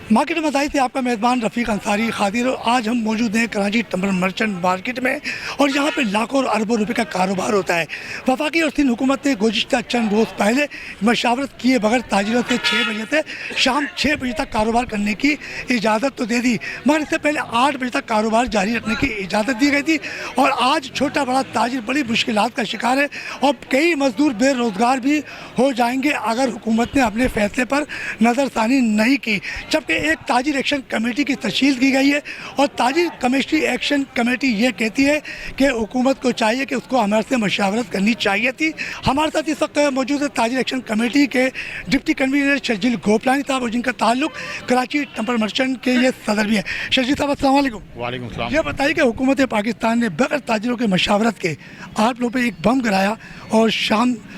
Market में आई थी आपका मेज़बान रफ़ीक अंसारी खादिर। आज हम मौजूद हैं कराची टिम्बर मर्चेंट मार्केट में और यहाँ पे लाखों और अरबों रुपए का कारोबार होता है। वफाकी और सिंध हुकूमत ने गुज़िश्ता चंद रोज़ पहले मशावरत किए बगैर ताजिरों से 6 बजे से शाम 6 बजे तक कारोबार करने की इजाज़त तो दे दी, मगर इससे पहले 8 बजे तक कारोबार जारी रखने की इजाज़त दी गई थी। और आज छोटा बड़ा ताजिर बड़ी मुश्किलात का शिकार है और कई मजदूर बेरोज़गार भी हो जाएंगे अगर हुकूमत ने अपने फैसले पर नज़रसानी नहीं की। जबकि एक ताजिर एक्शन कमेटी की तश्कील की गई है और ताजिर कमेटी एक्शन कमेटी ये कहती है कि हुकूमत को चाहिए कि उसको हमारे से मशावरत करनी चाहिए थी। हमारे साथ इस वक्त मौजूद है ताजिर एक्शन कमेटी के डिप्टी कन्वीनर शर्जील गोपलानी साहब और जिनका ताल्लुक कराची टिम्बर मर्चेंट के ये सदर भी है। शर्जील साहब अस्सलाम वालेकुम। वालेकुम सलाम। ये बताइए कि हुकूमत पाकिस्तान ने बगैर ताजिरों के मशावरत के आप लोगों पर एक बम गिराया और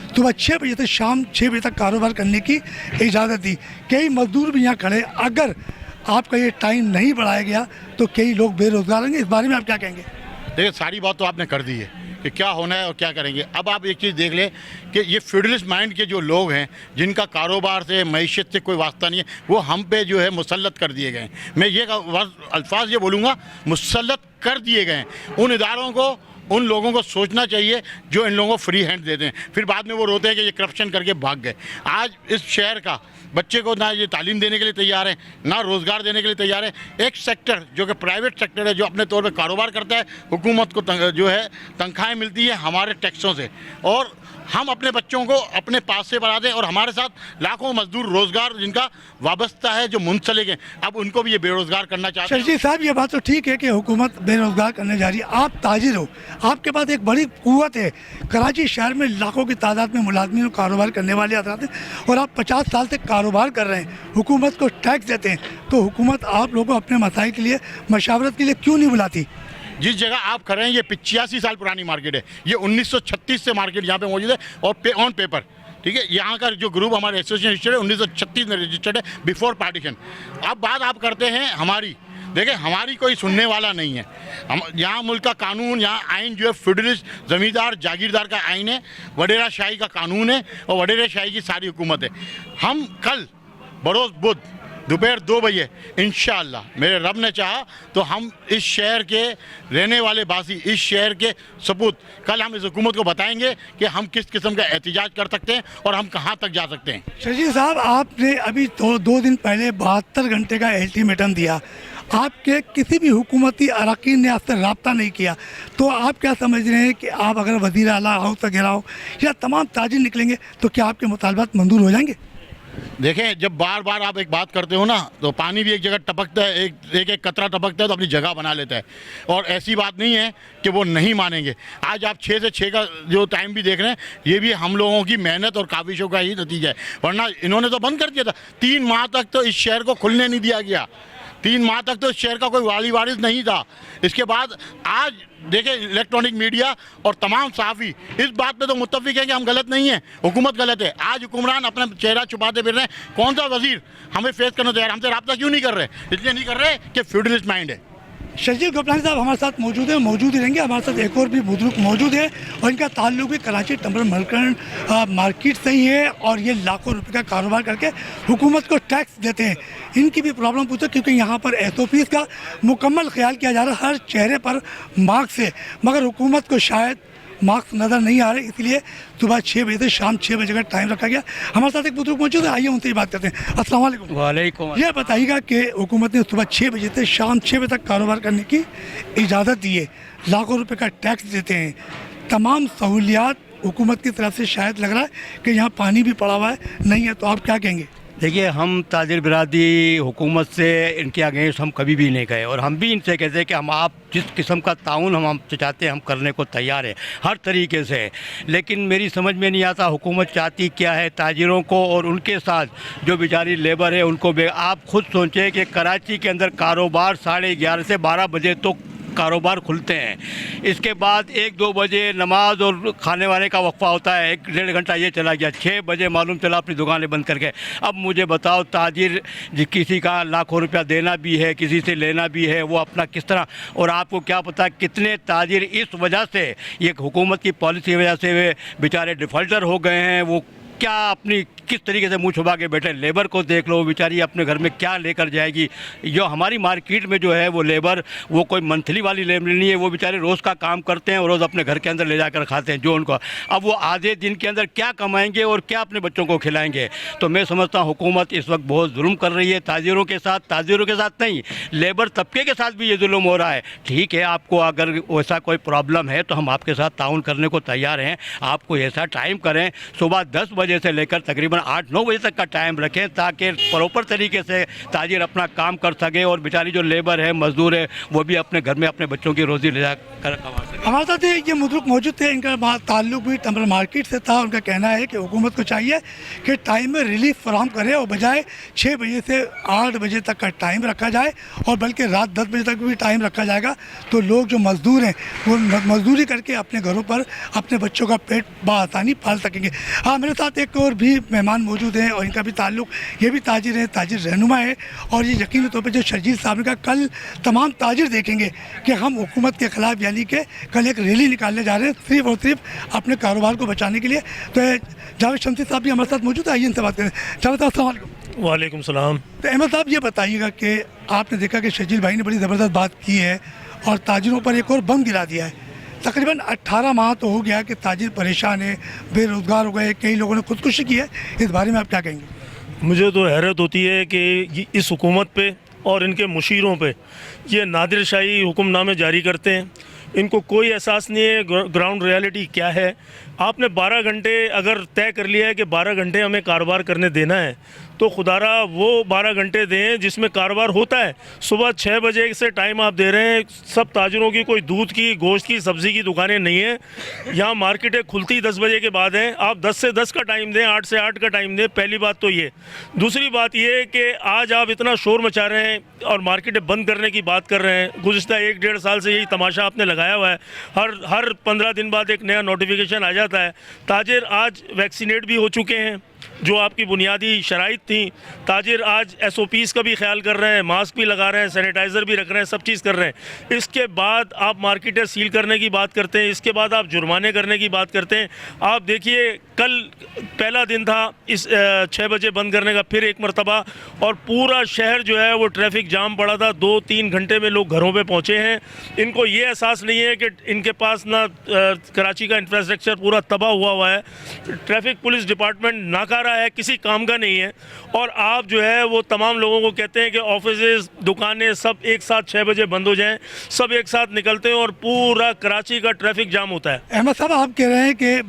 सुबह 6 बजे से शाम 6 बजे तक कारोबार करने की इजाज़त दी। कई मजदूर भी यहाँ खड़े, अगर आपका ये टाइम नहीं बढ़ाया गया तो कई लोग बेरोज़गार होंगे। इस बारे में आप क्या कहेंगे? देखिए, सारी बात तो आपने कर दी है कि क्या होना है और क्या करेंगे। अब आप एक चीज़ देख लें कि ये फ्यूडलिस्ट माइंड के जो लोग हैं, जिनका कारोबार से मईशत से कोई वास्ता नहीं है, वो हम पे जो है मुसल्लत कर दिए गए हैं। मैं ये अल्फाज ये बोलूँगा, मुसल्लत कर दिए गए हैं। उन इदारों को, उन लोगों को सोचना चाहिए जो इन लोगों को फ्री हैंड देते हैं, फिर बाद में वो रोते हैं कि ये करप्शन करके भाग गए। आज इस शहर का बच्चे को ना ये तालीम देने के लिए तैयार है, ना रोज़गार देने के लिए तैयार है। एक सेक्टर जो कि प्राइवेट सेक्टर है, जो अपने तौर पे कारोबार करता है, हुकूमत को जो है तनख्वाहें मिलती है हमारे टैक्सों से, और हम अपने बच्चों को अपने पास से बढ़ा दें और हमारे साथ लाखों मजदूर रोज़गार जिनका वाबस्ता है, जो मुंसलिक हैं, अब उनको भी ये बेरोज़गार करना चाहते हैं। शर्जील साहब, ये बात तो ठीक है कि हुकूमत बेरोज़गार करने जा रही है। आप ताजिर हो, आपके पास एक बड़ी क़ुव्वत है। कराची शहर में लाखों की तादाद में मुलाजमीन और कारोबार करने वाले हज़रात हैं और आप 50 साल से कारोबार कर रहे हैं, हुकूमत को टैक्स देते हैं, तो हुकूमत आप लोगों को अपने मसाइल के लिए मशावरत के लिए क्यों नहीं बुलाती? जिस जगह आप कर रहे हैं, ये 85 साल पुरानी मार्केट है। ये 1936 से मार्केट यहाँ पे मौजूद है और ऑन पेपर, ठीक है। यहाँ का जो ग्रुप हमारे एसोसिएशन रजिस्टर्ड है, 1936 में रजिस्टर्ड है, बिफोर पार्टीशन। अब बात आप करते हैं हमारी, देखिए हमारी कोई सुनने वाला नहीं है। हम यहाँ मुल्क का कानून, यहाँ आइन जो है फ्यूडलिस्ट जमींदार जागीरदार का आइन है, वडेरा शाही का कानून है और वडेरा शाही की सारी हुकूमत है। हम कल बरोज़ बुध दोपहर 2 बजे इंशाअल्लाह मेरे रब ने चाहा तो हम इस शहर के रहने वाले बासी, इस शहर के सपूत, कल हम इस हुकूमत को बताएंगे कि हम किस किस्म का एहतिजाज कर सकते हैं और हम कहाँ तक जा सकते हैं। शर्जील साहब, आपने अभी 2 दिन पहले 72 घंटे का अल्टीमेटम दिया। आपके किसी भी हुकूमती अरकान ने आपसे रब्ता नहीं किया, तो आप क्या समझ रहे हैं कि आप अगर वज़ीर आला हाउस का घेराव या तमाम ताजिर निकलेंगे तो क्या आपके मुतालबात मंजूर हो जाएंगे? देखें, जब बार बार आप एक बात करते हो ना, तो पानी भी एक जगह टपकता है, एक कतरा टपकता है तो अपनी जगह बना लेता है। और ऐसी बात नहीं है कि वो नहीं मानेंगे। आज आप 6 से 6 का जो टाइम भी देख रहे हैं, ये भी हम लोगों की मेहनत और काविशों का ही नतीजा है, वरना इन्होंने तो बंद कर दिया था। 3 माह तक तो इस शहर को खुलने नहीं दिया गया। 3 माह तक तो इस शहर का कोई वाली वारिस नहीं था। इसके बाद आज देखें, इलेक्ट्रॉनिक मीडिया और तमाम सहाफ़ी इस बात पे तो मुत्तफ़िक है कि हम गलत नहीं हैं, हुकूमत गलत है। आज हुक्मरान अपना चेहरा छुपाते फिर रहे हैं। कौन सा वज़ीर हमें फेस करना तैयार, हमसे रब्ता क्यों नहीं कर रहे? इसलिए नहीं कर रहे कि फ्यूडलिस्ट माइंड है। शर्जील गोपलानी साहब हमारे साथ मौजूद है, मौजूद ही रहेंगे। हमारे साथ एक और भी बुजुर्ग मौजूद है और इनका ताल्लुक भी कराची टिम्बर मर्चेंट मार्केट से ही है और ये लाखों रुपए का कारोबार करके हुकूमत को टैक्स देते हैं। इनकी भी प्रॉब्लम पूछो, क्योंकि यहाँ पर SOPs का मुकम्मल ख्याल किया जा रहा है, हर चेहरे पर मार्क्स है, मगर हुकूमत को शायद मार्क्स नज़र नहीं आ रहे, इसलिए सुबह 6 बजे से शाम 6 बजे का टाइम रखा गया। हमारे साथ एक बुजुर्ग मौजूद है, आइए उनसे ही बात करते हैं। अस्सलाम वालेकुम। वालेकुम। ये बताइएगा कि हुकूमत ने सुबह 6 बजे से शाम 6 बजे तक कारोबार करने की इजाज़त दी है, लाखों रुपए का टैक्स देते हैं, तमाम सहूलियात हुकूमत की तरफ से शायद लग रहा है कि यहाँ पानी भी पड़ा हुआ है, नहीं है, तो आप क्या कहेंगे? देखिए, हम ताजिर बिरादरी हुकूमत से इनके अगेंस्ट हम कभी भी नहीं गए और हम भी इनसे कहते हैं कि हम आप जिस किस्म का ताउन हम आपसे चाहते हैं हम करने को तैयार हैं हर तरीके से। लेकिन मेरी समझ में नहीं आता हुकूमत चाहती क्या है ताजिरों को और उनके साथ जो बेचारी लेबर है उनको। आप खुद सोचें कि कराची के अंदर कारोबार 11:30 से 12 बजे तो कारोबार खुलते हैं। इसके बाद 1-2 बजे नमाज और खाने वाने का वक्फा होता है, 1-1.5 घंटा ये चला गया, 6 बजे मालूम चला अपनी दुकानें बंद करके। अब मुझे बताओ, ताजिर किसी का लाखों रुपया देना भी है, किसी से लेना भी है, वो अपना किस तरह। और आपको क्या पता कितने ताजिर इस वजह से, ये हुकूमत की पॉलिसी की वजह से वे बेचारे डिफ़ॉल्टर हो गए हैं, वो क्या अपनी किस तरीके से मुंह छुपा के बैठे। लेबर को देख लो, बेचारी अपने घर में क्या लेकर जाएगी। जो हमारी मार्केट में जो है वो लेबर, वो कोई मंथली वाली लेबर नहीं है, वो बेचारे रोज़ का काम करते हैं और रोज़ अपने घर के अंदर ले जाकर खाते हैं जो उनको। अब वो आधे दिन के अंदर क्या कमाएंगे और क्या अपने बच्चों को खिलाएंगे। तो मैं समझता हूँ हुकूमत इस वक्त बहुत जुल्म कर रही है ताजिरों के साथ। ताजिरों के साथ नहीं, लेबर तबके के साथ भी ये जुल्म हो रहा है। ठीक है, आपको अगर वैसा कोई प्रॉब्लम है तो हम आपके साथ ताउन करने को तैयार हैं। आपको ऐसा टाइम करें, सुबह 10 बजे से लेकर तकरीबन 8-9 बजे तक का टाइम रखें, ताकि प्रॉपर तरीके से ताजिर अपना काम कर सके और बेचारी जो लेबर है, मजदूर है, वो भी अपने घर में अपने बच्चों की रोज़ी ले जाकर कमा सके। हमारे साथ ये बुजुर्ग मौजूद थे, इनका ताल्लुक भी टिम्बर मार्केट से था। उनका कहना है कि हुकूमत को चाहिए कि टाइम में रिलीफ फराहम करे और बजाय 6 बजे से 8 बजे तक का टाइम रखा जाए और बल्कि रात 10 बजे तक भी टाइम रखा जाएगा तो लोग जो मज़दूर हैं वो मजदूरी करके अपने घरों पर अपने बच्चों का पेट बआसानी पाल सकेंगे। हाँ, मेरे साथ एक और भी मेहमान मौजूद हैं और इनका भी ताल्लुक, ये भी ताजिर है, ताजिर रहनुमा है। और ये यकीनी तौर पर जो शर्जील साहब ने कहा, कल तमाम ताजिर देखेंगे कि हम हुकूमत के ख़िलाफ़, यानी कि कल एक रैली निकालने जा रहे हैं सिर्फ और सिर्फ अपने कारोबार को बचाने के लिए। तो जावेद शमसी साहब भी हमारे साथ मौजूद है, आइए इनसे बात करें। जावेद साहब, अस्सलाम वालेकुम। वालेकुम सलाम। तो अहमद साहब, ये बताइएगा कि आपने देखा कि शर्जील भाई ने बड़ी ज़बरदस्त बात की है और ताजिरों पर एक और बम गिरा दिया है। तकरीबन 18 माह तो हो गया कि ताजिर परेशान है, बेरोज़गार हो गए, कई लोगों ने खुदकुशी की है। इस बारे में आप क्या कहेंगे? मुझे तो हैरत होती है कि इस हुकूमत पे और इनके मुशीरों पे ये नादिरशाही हुक्मनामे जारी करते हैं। इनको कोई एहसास नहीं है ग्राउंड रियलिटी क्या है। आपने 12 घंटे अगर तय कर लिया है कि 12 घंटे हमें कारोबार करने देना है, तो खुदारा वो 12 घंटे दें जिसमें कारोबार होता है। सुबह 6 बजे से टाइम आप दे रहे हैं। सब ताजरों की कोई दूध की, गोश्त की, सब्ज़ी की दुकानें नहीं हैं। यहाँ मार्केटें खुलती 10 बजे के बाद हैं। आप 10 से 10 का टाइम दें, 8 से 8 का टाइम दें। पहली बात तो ये। दूसरी बात ये कि आज आप इतना शोर मचा रहे हैं और मार्केटें बंद करने की बात कर रहे हैं। गुज़िश्ता 1-1.5 साल से यही तमाशा आपने लगाया हुआ है। हर 15 दिन बाद एक नया नोटिफिकेशन आ जाता है। ताजिर आज वैक्सीनेट भी हो चुके हैं, जो आपकी बुनियादी शराइत थी। ताजिर आज SOPs का भी ख्याल कर रहे हैं, मास्क भी लगा रहे हैं, सैनिटाइज़र भी रख रहे हैं, सब चीज़ कर रहे हैं। इसके बाद आप मार्केटें सील करने की बात करते हैं, इसके बाद आप जुर्माने करने की बात करते हैं। आप देखिए, कल पहला दिन था इस 6 बजे बंद करने का, फिर एक मरतबा, और पूरा शहर जो है वो ट्रैफिक जाम पड़ा था। 2-3 घंटे में लोग घरों पे पहुँचे हैं। इनको ये एहसास नहीं है कि इनके पास ना कराची का इंफ्रास्ट्रक्चर पूरा तबाह हुआ है। ट्रैफिक पुलिस डिपार्टमेंट नाकारा है, किसी काम का नहीं है। और आप जो है वो तमाम लोगों को कहते हैं कि ऑफिसेज, दुकानें सब एक साथ 6 बजे बंद हो जाएं। सब एक साथ निकलते हैं और पूरा कराची का ट्रैफिक जाम होता है। अहमद साहब, आप कह रहे हैं कि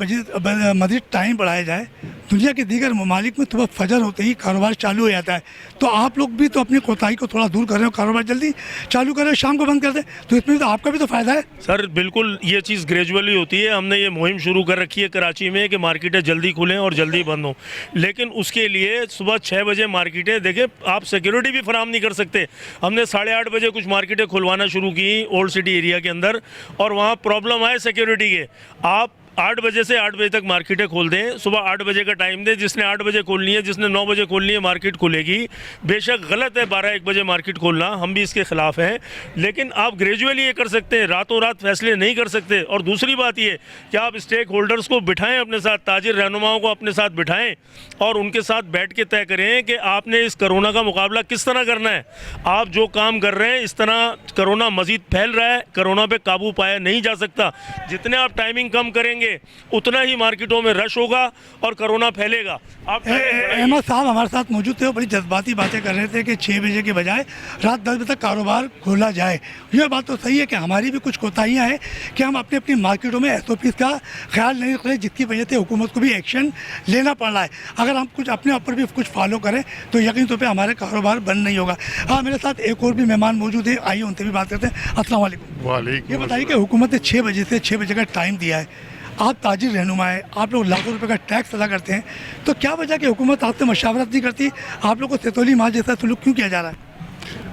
मज़ीद टाइम बढ़ाया जाए। दुनिया के दीगर ममालिक में सुबह फजर होते ही कारोबार चालू हो जाता है, तो आप लोग भी तो अपनी कोताही को थोड़ा दूर कर रहे हो, कारोबार जल्दी चालू कर रहे हो, शाम को बंद कर दें, तो इसमें तो आपका भी तो फ़ायदा है। सर बिल्कुल, ये चीज़ ग्रेजुअली होती है। हमने ये मुहिम शुरू कर रखी है कराची में कि मार्केटें जल्दी खुलें और जल्दी बंद हों, लेकिन उसके लिए सुबह 6 बजे मार्केटें, देखें आप सिक्योरिटी भी फराहम नहीं कर सकते। हमने 8:30 बजे कुछ मार्केटें खुलवाना शुरू की ओल्ड सिटी एरिया के अंदर, और वहाँ प्रॉब्लम आए सिक्योरिटी के। आप 8 बजे से 8 बजे तक मार्केटें खोल दें, सुबह 8 बजे का टाइम दें। जिसने 8 बजे खोलनी है, जिसने 9 बजे खोलनी है, मार्केट खुलेगी। बेशक गलत है 12-1 बजे मार्केट खोलना, हम भी इसके ख़िलाफ़ हैं, लेकिन आप ग्रेजुअली ये कर सकते हैं, रातों रात फैसले नहीं कर सकते। और दूसरी बात ये कि आप स्टेक होल्डर्स को बिठाएं अपने साथ, ताजिर रहनुमाओं को अपने साथ बिठाएं और उनके साथ बैठ के तय करें कि आपने इस कोरोना का मुकाबला किस तरह करना है। आप जो काम कर रहे हैं, इस तरह कोरोना मज़ीद फैल रहा है, कोरोना पे काबू पाया नहीं जा सकता। जितने आप टाइमिंग कम करेंगे उतना ही मार्केटों में रश होगा और कोरोना फैलेगा। आप अहमद साहब हमारे साथ मौजूद थे, बड़ी जज्बाती बातें कर रहे थे कि 6 बजे के बजाय रात 10 बजे तक कारोबार खोला जाए। यह बात तो सही है कि हमारी भी कुछ कोताहियाँ हैं कि हम अपनी अपनी मार्केटों में SOPs का ख्याल नहीं रख रहे, जिसकी वजह से हुकूमत को भी एक्शन लेना पड़ रहा है। अगर हम कुछ अपने ऊपर भी कुछ फॉलो करें तो यकीन तौर पर हमारे कारोबार बंद नहीं होगा। हाँ, मेरे साथ एक और भी मेहमान मौजूद है, आइए उनसे भी बात करते हैं। अस्सलाम वालेकुम। ये बताइए कि हुकूमत ने 6 बजे से 6 बजे का टाइम दिया है, आप ताजिर रहनुमा है, आप लोग लाखों रुपए का टैक्स अदा करते हैं, तो क्या वजह कि हुकूमत आपसे मशावरत नहीं करती? आप लोग को सैतोली माल जैसा सलूक क्यों किया जा रहा है?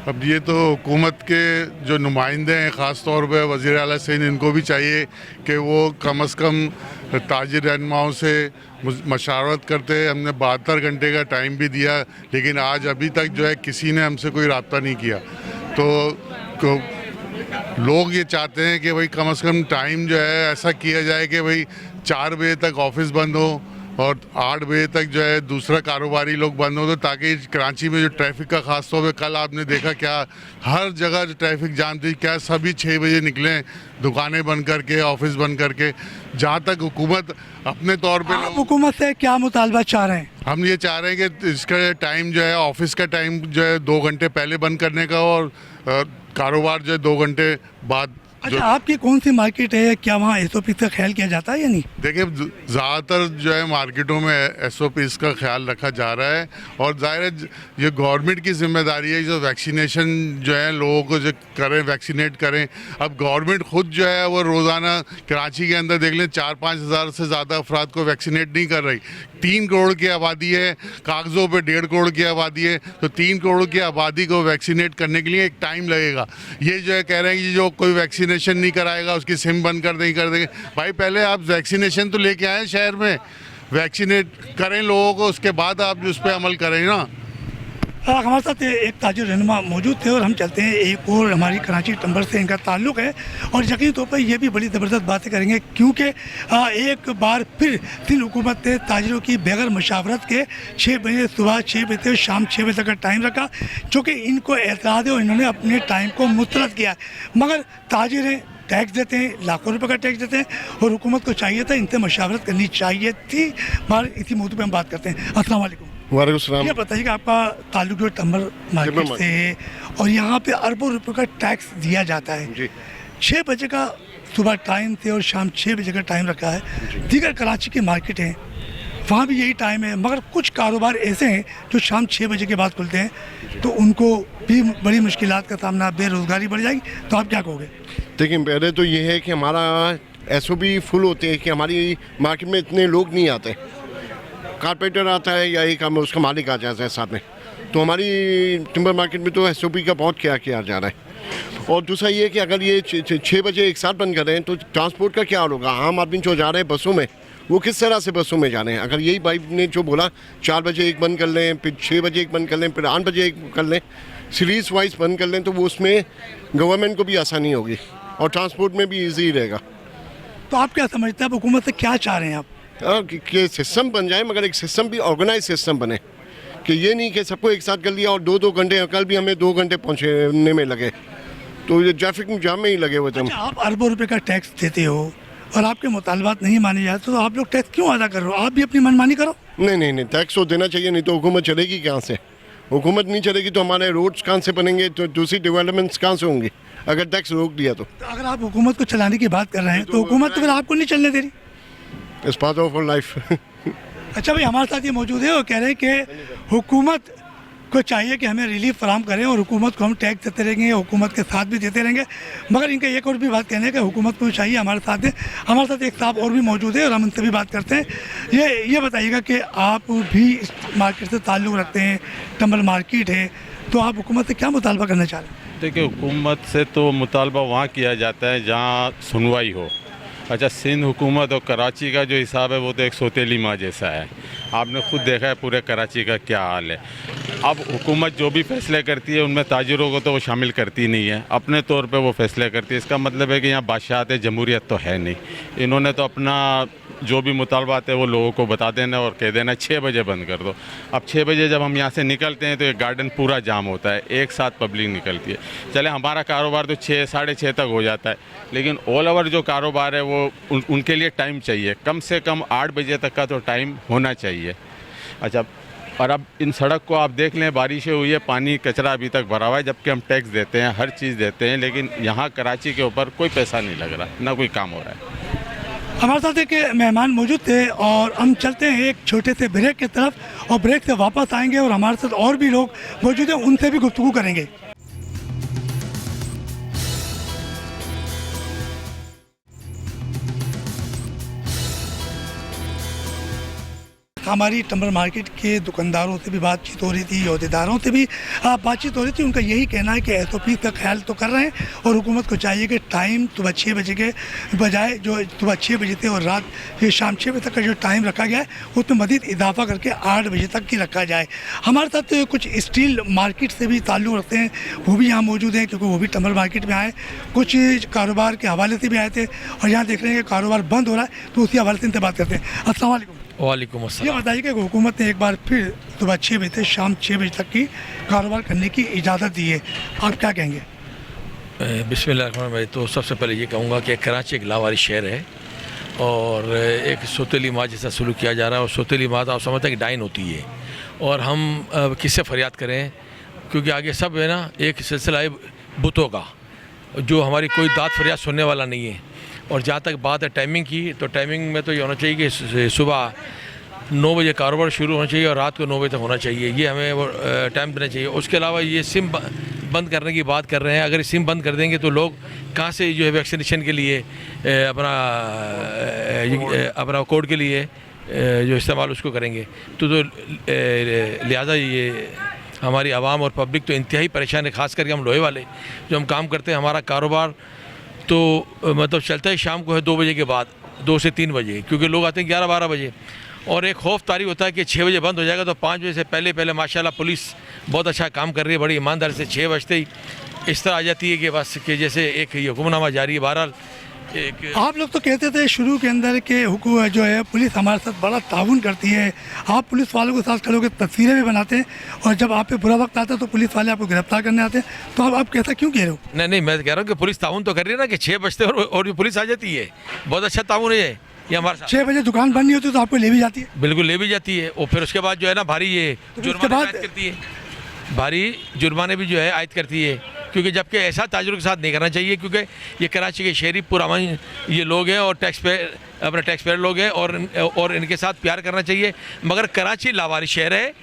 अब ये तो हुकूमत के जो नुमाइंदे हैं, ख़ास तौर पे वज़ीर आला सिंध, इनको भी चाहिए कि वो कम से कम ताजिर रहनुमाओं से मशावरत करते। हमने 72 घंटे का टाइम भी दिया, लेकिन आज अभी तक जो है किसी ने हमसे कोई रब्ता नहीं किया। तो लोग ये चाहते हैं कि भाई कम से कम टाइम जो है ऐसा किया जाए कि भाई 4 बजे तक ऑफिस बंद हो और 8 बजे तक जो है दूसरा कारोबारी लोग बंद हो, तो ताकि कराची में जो ट्रैफिक का खास तौर पे कल आपने देखा क्या हर जगह जो ट्रैफिक जाम थी, क्या सभी 6 बजे निकले दुकानें बंद करके, ऑफिस बंद करके। जहाँ तक हुकूमत अपने तौर पे आप हुकूमत से क्या मुतालबा चाह रहे हैं? हम ये चाह रहे हैं कि इसका टाइम जो है ऑफिस का टाइम जो है 2 घंटे पहले बंद करने का, और कारोबार जो है 2 घंटे बाद। अच्छा, आपकी कौन सी मार्केट है, क्या वहाँ SOP का ख्याल किया जाता है या नहीं? देखिए ज़्यादातर जो है मार्केटों में SOPs का ख्याल रखा जा रहा है, और जाहिर है ये गवर्नमेंट की जिम्मेदारी है जो वैक्सीनेशन जो है लोगों को जो करें, वैक्सीनेट करें। अब गवर्नमेंट खुद जो है वो रोज़ाना कराची के अंदर देख लें 4-5 हज़ार से ज़्यादा अफराद को वैक्सीनेट नहीं कर रही। 3 करोड़ की आबादी है, कागज़ों पे 1.5 करोड़ की आबादी है, तो 3 करोड़ की आबादी को वैक्सीनेट करने के लिए एक टाइम लगेगा। ये जो है कह रहे हैं कि जो कोई वैक्सीनेशन नहीं कराएगा उसकी सिम बंद कर देंगे। भाई पहले आप वैक्सीनेशन तो लेके आए शहर में, वैक्सीनेट करें लोगों को, उसके बाद आप उस पर अमल करें ना। हमारे साथ एक ताजिर रहनुमा मौजूद थे और हम चलते हैं एक और हमारी कराची टंबर से इनका ताल्लुक़ है, और यकीनी तौर पर ये भी बड़ी ज़बरदस्त बातें करेंगे, क्योंकि एक बार फिर सिंध हुकूमत ने ताजिरों की बगैर मशावरत के 6 बजे सुबह 6 बजे से शाम 6 बजे तक का टाइम रखा, चूँकि इनको एतराज़ है और इन्होंने अपने टाइम को मुस्तरद किया है। मगर ताजिर हैं, टैक्स देते हैं, लाखों रुपए का टैक्स देते हैं, और हुकूमत को चाहिए था इनसे मशावरत करनी चाहिए थी। बार इसी मौजू पे हम बात करते हैं। अस्सलाम वालेकुम। वालेकुम सलाम। ये बताइएगा आपका ताल्लुक जो टंबर मार्केट से है, और यहाँ पे अरबों रुपए का टैक्स दिया जाता है। जी। 6 बजे का सुबह टाइम थे और शाम 6 बजे का टाइम रखा है। दीगर कराची की मार्केट हैं, वहाँ भी यही टाइम है, मगर कुछ कारोबार ऐसे हैं जो शाम 6 बजे के बाद खुलते हैं, तो उनको भी बड़ी मुश्किलात का सामना, बेरोज़गारी बढ़ जाएगी। तो आप क्या कहोगे? देखिए पहले तो ये है कि हमारा SOP फुल होते हैं कि हमारी मार्केट में इतने लोग नहीं आते। कारपेंटर आता है या एक उसका मालिक आ जाता है साथ में, तो हमारी टिम्बर मार्केट में तो SOP का बहुत क्या किया जा रहा है। और दूसरा ये कि अगर ये 6 बजे एक साथ बंद करें तो ट्रांसपोर्ट का क्या होगा? आम आदमी जो जा रहे हैं बसों में, वो किस तरह से बसों में जा रहे हैं? अगर यही भाई ने जो बोला 4 बजे एक बंद कर लें, फिर 6 बजे एक बंद कर लें, फिर 8 बजे एक कर लें, सीरीज़ वाइज बंद कर लें, तो वो उसमें गवर्नमेंट को भी आसानी होगी और ट्रांसपोर्ट में भी ईजी रहेगा। तो आप क्या समझते हैं, आप हुकूमत से क्या चाह रहे हैं आप? कि सिस्टम बन जाए, मगर एक सिस्टम भी ऑर्गेनाइज सिस्टम बने, कि ये नहीं कि सबको एक साथ कर लिया और 2-2 घंटे, कल भी हमें 2 घंटे पहुँचने में लगे, तो ये ट्रैफिक जाम में ही लगे हुए थे। अच्छा, आप अरबों रुपए का टैक्स देते हो और आपके मुतालबात नहीं माने जाते, तो आप लोग टैक्स क्यों अदा कर रहे हो? आप भी अपनी मनमानी करो। नहीं, टैक्स तो देना चाहिए, नहीं तो हुकूमत चलेगी कहाँ से? हुकूमत नहीं चलेगी तो हमारे रोड्स कहाँ से बनेंगे, तो दूसरी डेवलपमेंट्स कहाँ से होंगी अगर टैक्स रोक दिया तो? अगर आप हुकूमत को चलाने की बात कर रहे हैं तो हुकूमत तो फिर आपको नहीं चलने दे रही। It's part of life. अच्छा भाई, हमारे साथ ये मौजूद है और कह रहे हैं कि हुकूमत को चाहिए कि हमें रिलीफ फराम करें, और हुकूमत को हम टैक्स देते रहेंगे, हुकूमत के साथ भी देते रहेंगे। मगर इनका एक और भी बात कहने है कि हुकूमत को चाहिए हमारे साथ है। हमारे साथ एक साहब और भी मौजूद है और हम उनसे भी बात करते हैं। ये बताइएगा कि आप भी इस मार्केट से ताल्लुक़ रखते हैं, टंबर मार्केट है, तो आप हुकूमत से क्या मुतालबा करना चाह रहे हैं? देखिए, हुकूमत से तो मुतालबा वहाँ किया जाता है जहाँ सुनवाई हो। अच्छा, सिंध हुकूमत और कराची का जो हिसाब है वो तो एक सौतेली माँ जैसा है। आपने खुद देखा है पूरे कराची का क्या हाल है। अब हुकूमत जो भी फैसले करती है उनमें ताजिरों को तो वो शामिल करती नहीं है, अपने तौर पे वो फैसले करती है। इसका मतलब है कि यहाँ बादशाहत जमहूरियत तो है नहीं। इन्होंने तो अपना जो भी मुतालबात है वो लोगों को बता देना और कह देना 6 बजे बंद कर दो। अब 6 बजे जब हम यहाँ से निकलते हैं तो ये गार्डन पूरा जाम होता है, एक साथ पब्लिक निकलती है। चले हमारा कारोबार तो 6 साढ़े 6 तक हो जाता है, लेकिन ऑल ओवर जो कारोबार है वो उनके लिए टाइम चाहिए, कम से कम 8 बजे तक का तो टाइम होना चाहिए। अच्छा, और अब इन सड़क को आप देख लें, बारिशें हुई है, पानी कचरा अभी तक भरा हुआ है, जबकि हम टैक्स देते हैं, हर चीज़ देते हैं, लेकिन यहाँ कराची के ऊपर कोई पैसा नहीं लग रहा, ना कोई काम हो रहा है। हमारे साथ एक मेहमान मौजूद थे और हम चलते हैं एक छोटे से ब्रेक की तरफ, और ब्रेक से वापस आएंगे और हमारे साथ और भी लोग मौजूद हैं, उनसे भी गुफ्तगू करेंगे। हमारी टंबर मार्केट के दुकानदारों से भी बातचीत हो रही थी, अहदेदारों से भी बातचीत हो रही थी। उनका यही कहना है कि SOP का ख्याल तो कर रहे हैं, और हुकूमत को चाहिए कि टाइम सुबह 6 बजे के बजाय जो सुबह 6 बजे थे और रात ये शाम 6 बजे तक का जो टाइम रखा गया है उसमें मज़ीद इजाफा करके 8 बजे तक की रखा जाए। हमारे साथ कुछ स्टील मार्केट से भी ताल्लुक़ रखते हैं, वो भी यहाँ मौजूद हैं, क्योंकि वो भी टंबर मार्केट में आए, कुछ कारोबार के हवाले से भी आए थे, और यहाँ देख रहे हैं कि कारोबार बंद हो रहा है, तो उसी हवाले से इनसे बात करते हैं। अस्सलाम वालेकुम। वालेकुम ये अस्सलाम। बताइए कि हुकूमत ने एक बार फिर सुबह 6 बजे से शाम 6 बजे तक की कारोबार करने की इजाज़त दी है, आप क्या कहेंगे? बिस्मिल्लाहिर्रहमानिर्रहीम। तो सबसे पहले ये कहूँगा कि कराची एक लावारिस शहर है और एक सोतेली माँ जैसा सलूक किया जा रहा है, और सोतेली माँ तो आप समझते हैं कि डाइन होती है, और हम किससे फरियाद करें, क्योंकि आगे सब है ना एक सिलसिला है बुतों का, जो हमारी कोई दाद फरियाद सुनने वाला नहीं है। और जहाँ तक बात है टाइमिंग की, तो टाइमिंग में तो ये होना चाहिए कि सुबह 9 बजे कारोबार शुरू होना चाहिए और रात को 9 बजे तक होना चाहिए, ये हमें वो टाइम देना चाहिए। उसके अलावा ये सिम बंद करने की बात कर रहे हैं, अगर सिम बंद कर देंगे तो लोग कहाँ से जो है वैक्सीनेशन के लिए अपना कोड के लिए जो इस्तेमाल उसको करेंगे, तो लिहाजा ये हमारी आवाम और पब्लिक तो इंतहाई परेशान है, ख़ास करके हम लोहे वाले जो हम काम करते हैं। हमारा कारोबार तो मतलब चलता है शाम को है 2 बजे के बाद, 2 से 3 बजे, क्योंकि लोग आते हैं 11-12 बजे, और एक खौफ तारी होता है कि 6 बजे बंद हो जाएगा, तो 5 बजे से पहले माशाल्लाह पुलिस बहुत अच्छा काम कर रही है, बड़ी ईमानदारी से 6 बजते ही इस तरह आ जाती है कि बस कि जैसे एक ये हुक्मनामा जारी है। बहरहाल एक आप लोग तो कहते थे शुरू के अंदर कि हुकूमत जो है पुलिस हमारे साथ बड़ा ताउन करती है, आप पुलिस वालों के साथ खड़े होकर तस्वीरें भी बनाते हैं, और जब आप पे बुरा वक्त आता है तो पुलिस वाले आपको गिरफ्तार करने आते हैं, तो अब आप कैसा क्यों कह रहे हो? नहीं, मैं कह रहा हूँ कि पुलिस ताउन तो कर रही है ना, कि 6 बजते और भी पुलिस आ जाती है, बहुत अच्छा ताउन है ये हमारे साथ। 6 बजे दुकान बंद नहीं होती तो आपको ले भी जाती है? बिल्कुल ले भी जाती है, और फिर उसके बाद जो है ना भारी ये उसके जुर्माने बाद- आयद करती है, भारी जुर्माने भी जो है आयद करती है, क्योंकि जबकि ऐसा ताजुर के साथ नहीं करना चाहिए, क्योंकि ये कराची के शहरी पुराने ये लोग हैं और टैक्स पेयर लोग हैं, और इनके साथ प्यार करना चाहिए। मगर कराची लावारिस शहर है,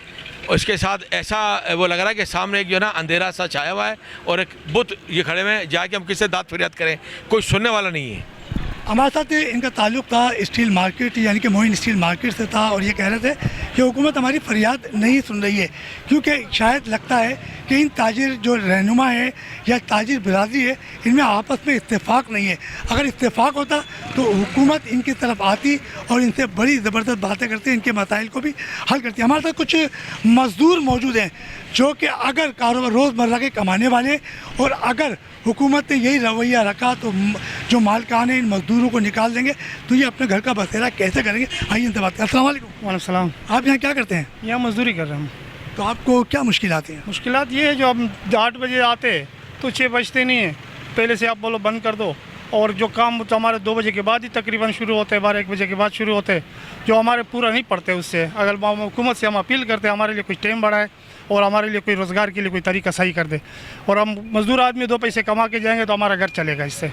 और इसके साथ ऐसा वो लग रहा है कि सामने एक जो है ना अंधेरा सा छाया हुआ है, और एक बुत ये खड़े हुए हैं, जाके हम किससे दाद फरियाद करें, कोई सुनने वाला नहीं है। हमारे साथ इनका ताल्लुक़ था स्टील मार्केट यानी कि मोइन स्टील मार्केट से था, और ये कह रहे थे कि हुकूमत हमारी फरियाद नहीं सुन रही है, क्योंकि शायद लगता है कि इन ताजिर जो रहनुमा है या ताजिर बिरादरी है, इनमें आपस में इत्तेफाक नहीं है। अगर इत्तेफाक होता तो हुकूमत इनकी तरफ आती और इनसे बड़ी ज़बरदस्त बातें करती, इनके मसाइल को भी हल करती। हमारे साथ कुछ मज़दूर मौजूद हैं जो कि अगर कारोबार रोज़मर्रा के कमाने वाले, और अगर हुकूमत ने यही रवैया रखा तो जो मालकान है इन मज़दूरों को निकाल देंगे, तो ये अपने घर का बसेरा कैसे करेंगे? आइए इनसे बात करें। अस्सलाम वालेकुम। वालेकुम सलाम। आप यहाँ क्या करते हैं? यहाँ मजदूरी कर रहे हैं हम। तो आपको क्या मुश्किल आती हैं? मुश्किलात ये है जो हम 8 बजे आते तो 6 बजते नहीं है, पहले से आप बोलो बंद कर दो, और जो काम तो हमारे 2 बजे के बाद ही तकरीबन शुरू होते हैं, 12-1 बजे के बाद शुरू होते हैं, जो हमारे पूरा नहीं पड़ते उससे। अगर हुकूमत से हम अपील करते हैं हमारे लिए कुछ टाइम बढ़ाए और हमारे लिए कोई रोज़गार के लिए कोई तरीका सही कर दे, और हम मज़दूर आदमी 2 पैसे कमा के जाएंगे तो हमारा घर चलेगा इससे।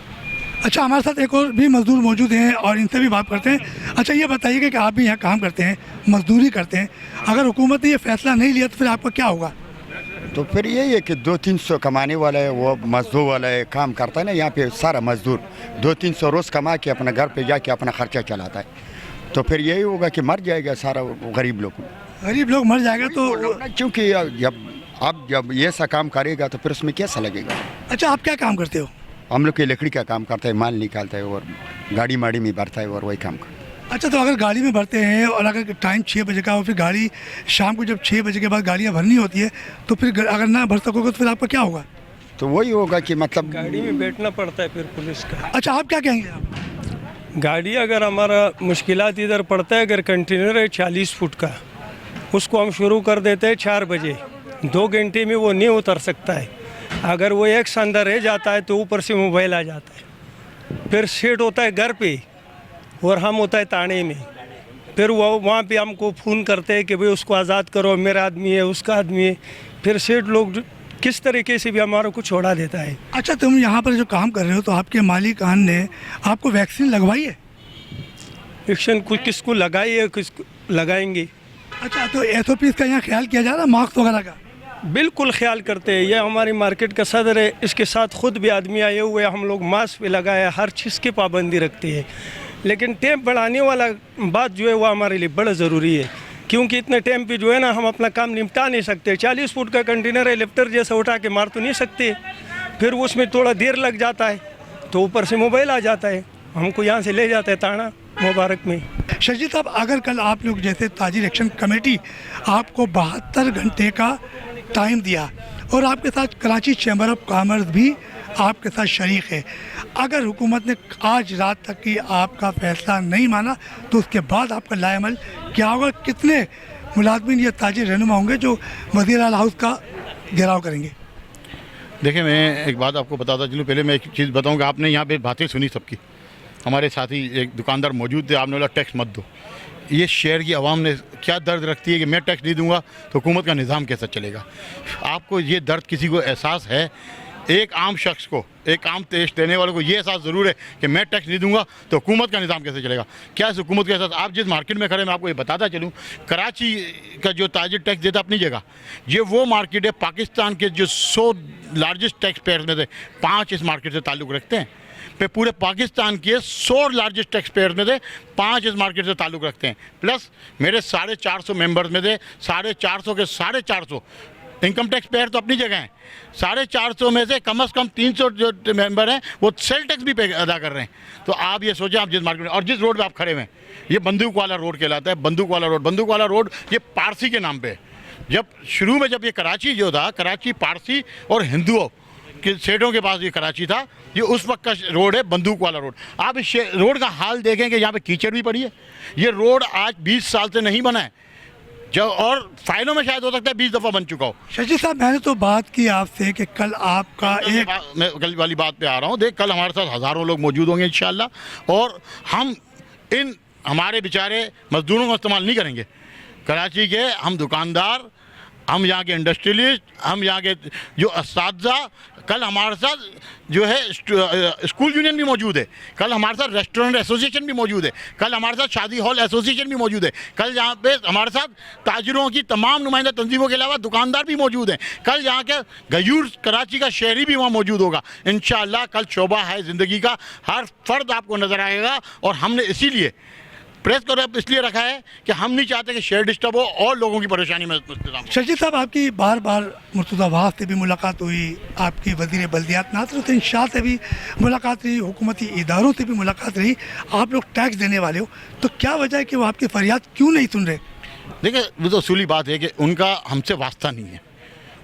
अच्छा, हमारे साथ एक और भी मज़दूर मौजूद हैं और इनसे भी बात करते हैं। अच्छा, ये बताइए कि आप भी यहाँ काम करते हैं, मज़दूरी करते हैं, अगर हुकूमत ने ये फ़ैसला नहीं लिया तो फिर आपका क्या होगा? तो फिर यही है कि 200-300 कमाने वाला है, वो मजदूर वाला है, काम करता है ना यहाँ पे सारा मजदूर 200-300 रोज़ कमा के अपना घर पे जाके अपना खर्चा चलाता है, तो फिर यही होगा कि मर जाएगा सारा गरीब लोग। गरीब लोग मर जाएगा तो क्योंकि जब ये सा काम करेगा तो फिर उसमें कैसा लगेगा। अच्छा, आप क्या काम करते हो? हम लोग की लकड़ी का काम करता है, माल निकालता है और गाड़ी माड़ी में भरता है और वही काम करता है। अच्छा, तो अगर गाड़ी में भरते हैं और अगर टाइम 6 बजे का हो, फिर गाड़ी शाम को जब 6 बजे के बाद गाड़ियाँ भरनी होती है, तो फिर अगर ना भर सकोगे तो फिर आपका क्या होगा? तो वही होगा कि मतलब गाड़ी में बैठना पड़ता है फिर पुलिस का। अच्छा, आप क्या कहेंगे? आप गाड़ी अगर हमारा मुश्किलात इधर पड़ता है, अगर कंटेनर है 40 फुट का, उसको हम शुरू कर देते हैं 4 बजे, 2 घंटे में वो नहीं उतर सकता है। अगर वो एक संदर रह जाता है तो ऊपर से मोबाइल आ जाता है, फिर सेट होता है घर पे और हम होता है ताने में, फिर वो वहाँ पे हमको फ़ोन करते हैं कि भाई उसको आज़ाद करो, मेरा आदमी है, उसका आदमी है, फिर सेठ लोग किस तरीके से भी हमारा को छोड़ा देता है। अच्छा, तुम यहाँ पर जो काम कर रहे हो तो आपके मालिकान ने आपको वैक्सीन लगवाई है? वैक्सीन कुछ किसको लगाई है, किसको लगाएंगे। अच्छा, तो SOP का यहाँ ख्याल किया जा रहा है मास्क वगैरह का? बिल्कुल ख्याल करते हैं, ये हमारी मार्केट का सदर है, इसके साथ खुद भी आदमी आए हुए हैं, हम लोग मास्क भी लगाए, हर चीज़ की पाबंदी रखते हैं। लेकिन टेम बढ़ाने वाला बात जो है वो हमारे लिए बड़ा ज़रूरी है, क्योंकि इतने टाइम पे जो है ना हम अपना काम निपटा नहीं सकते। 40 फुट का कंटेनर है, लिफ्टर जैसा उठा के मार तो नहीं सकते, फिर उसमें थोड़ा देर लग जाता है, तो ऊपर से मोबाइल आ जाता है, हमको यहाँ से ले जाता है ताना मुबारक में। शजीद साहब, अगर कल आप लोग जैसे ताजिर एक्शन कमेटी आपको 72 घंटे का टाइम दिया और आपके साथ कराची चैम्बर ऑफ कॉमर्स भी आपके साथ शरीक है। अगर हुकूमत ने आज रात तक की आपका फैसला नहीं माना तो उसके बाद आपका लाएमल क्या होगा? कितने मुलाजमीन या ताजिर रहनुमा होंगे जो वज़ीर आला हाउस का घेराव करेंगे? देखिए, मैं एक बात आपको बताता चलूँ। पहले मैं एक चीज़ बताऊँगा। आपने यहाँ पे बातें सुनी सबकी। हमारे साथी एक दुकानदार मौजूद थे, आपने बोला टैक्स मत दो। ये शहर की आवाम ने क्या दर्द रखती है कि मैं टैक्स नहीं दूंगा तो हुकूमत का निज़ाम कैसा चलेगा? आपको ये दर्द किसी को एहसास है? एक आम शख्स को, एक आम टेस्ट देने वाले को ये एहसास ज़रूर है कि मैं टैक्स नहीं दूंगा तो हुकूमत का निज़ाम कैसे चलेगा? क्या इस हुकूमत का एहसास? आप जिस मार्केट में खड़े, मैं आपको ये बताता चलूँ, कराची का जो ताजिर टैक्स देता अपनी जगह, ये वो मार्केट है पाकिस्तान के जो 100 लार्जेस्ट टैक्स पेयर में से 5 इस मार्केट से ताल्लुक़ रखते हैं। पे पूरे पाकिस्तान के 100 लार्जेस्ट टैक्स पेयर में से 5 इस मार्केट से ताल्लुक़ रखते हैं। प्लस मेरे 450 मेंबर्स में से 450 के 450 इनकम टैक्स पेयर तो अपनी जगह हैं। 450 में से कम 300 जो मेंबर हैं वो सेल टैक्स भी अदा कर रहे हैं। तो आप ये सोचें, आप जिस मार्केट में और जिस रोड पे आप खड़े हुए हैं, ये बंदूक वाला रोड कहलाता है। बंदूक वाला रोड, बंदूक वाला रोड ये पारसी के नाम पे है। जब शुरू में जब ये कराची जो था, कराची पारसी और हिंदुओं के सेठों के पास ये कराची था, ये उस वक्त का रोड है, बंदूक वाला रोड। आप इस रोड का हाल देखें कि यहाँ पे कीचड़ भी पड़ी है। ये रोड आज 20 साल से नहीं बना है, जो और फाइलों में शायद हो सकता है 20 दफ़ा बन चुका हो। शशि साहब, मैंने तो बात की आपसे कि कल आपका मैं कल वाली बात पे आ रहा हूँ। देख, कल हमारे साथ हज़ारों लोग मौजूद होंगे इंशाल्लाह, और हम इन हमारे बेचारे मजदूरों का इस्तेमाल नहीं करेंगे। कराची के हम दुकानदार, हम यहाँ के इंडस्ट्रियलिस्ट, हम यहाँ के जो असातिज़ा, कल हमारे साथ जो है स्कूल यूनियन भी मौजूद है, कल हमारे साथ रेस्टोरेंट एसोसिएशन भी मौजूद है, कल हमारे साथ शादी हॉल एसोसिएशन भी मौजूद है, कल यहाँ पे हमारे साथ ताजिरों की तमाम नुमाइंदा तंजीमों के अलावा दुकानदार भी मौजूद हैं। कल यहाँ के गयूर कराची का शहरी भी वहाँ मौजूद होगा इंशाअल्लाह। कल शोभा है ज़िंदगी का, हर फर्द आपको नज़र आएगा। और हमने इसीलिए प्रेस को इसलिए रखा है कि हम नहीं चाहते कि शेयर डिस्टर्ब हो और लोगों की परेशानी में। शशि साहब, आपकी बार बार मुर्तज़ा वहाब से भी मुलाकात हुई, आपकी वज़ीर बल्दियात नासिरुद्दीन शाह से भी मुलाकात रही, हुकूमती इदारों से भी मुलाकात रही। आप लोग टैक्स देने वाले हो, तो क्या वजह है कि वो आपकी फरियाद क्यों नहीं सुन रहे? देखिए, वो तो असूली बात है कि उनका हमसे वास्ता नहीं है।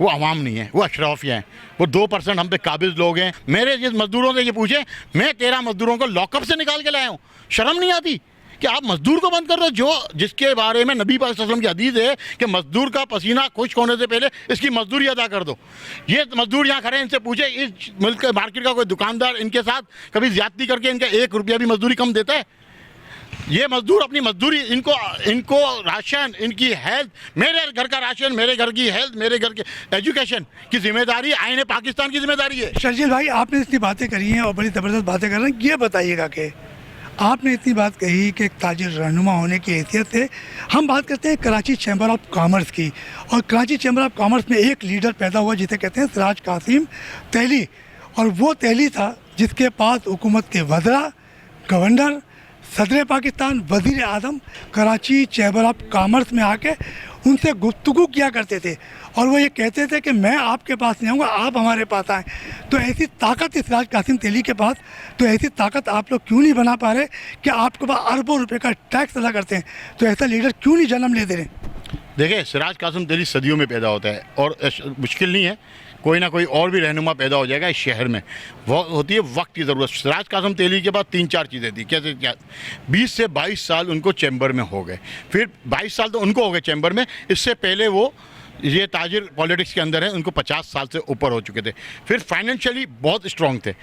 वो आवाम नहीं है, वो अशराफिया हैं, वो 2% हम पे काबिज लोग हैं। मेरे जिस मज़दूरों से ये पूछे, मैं 13 मज़दूरों को लॉकअप से निकाल के लाया हूँ। शर्म नहीं आती कि आप मजदूर को बंद कर दो, जो जिसके बारे में नबी पाक सल्लल्लाहु अलैहि वसल्लम की हदीस है कि मजदूर का पसीना खुश्क होने से पहले इसकी मजदूरी अदा कर दो। ये मजदूर यहाँ खड़े हैं, इनसे पूछे इस मुल्क के मार्केट का कोई दुकानदार इनके साथ कभी ज्यादती करके इनका 1 रुपया भी मजदूरी कम देता है? ये मजदूर अपनी मजदूरी, इनको राशन, इनकी हेल्थ, मेरे घर का राशन, मेरे घर की हेल्थ, मेरे घर के एजुकेशन की जिम्मेदारी आईने पाकिस्तान की जिम्मेदारी है। शर्जील भाई, आपने इतनी बातें करी हैं और बड़ी ज़बरदस्त बातें कर रहे हैं। ये बताइएगा कि आपने इतनी बात कही कि एक ताजिर रहनुमा होने की हैसियत से हम बात करते हैं कराची चैम्बर ऑफ कॉमर्स की, और कराची चैम्बर ऑफ कॉमर्स में एक लीडर पैदा हुआ जिसे कहते हैं सिराज कासिम तहली, और वो तहली था जिसके पास हुकूमत के वज़रा, गवर्नर, सदर पाकिस्तान, वज़ीर आज़म कराची चैम्बर ऑफ कॉमर्स में आके उनसे गुफ्तगू किया करते थे, और वो ये कहते थे कि मैं आपके पास नहीं आऊँगा, आप हमारे पास आएँ। तो ऐसी ताकत इस सिराज कासिम तहली के पास, तो ऐसी ताकत आप लोग क्यों नहीं बना पा रहे कि आपके पास अरबों रुपए का टैक्स अदा करते हैं? तो ऐसा लीडर क्यों नहीं जन्म ले दे रहे? देखिए, सिराज कासिम तहली सदियों में पैदा होता है और मुश्किल नहीं है, कोई ना कोई और भी रहनुमा पैदा हो जाएगा इस शहर में। वो होती है वक्त की ज़रूरत। सिराज कासिम तहली के बाद 3-4 चीज़ें थी। कैसे क्या? 20 से 22 साल उनको चैम्बर में हो गए, फिर 22 साल तो उनको हो गए चैम्बर में। इससे पहले वो ये ताजिर पॉलिटिक्स के अंदर हैं, उनको 50 साल से ऊपर हो चुके थे। फिर फाइनेंशियली बहुत स्ट्रॉन्ग थे,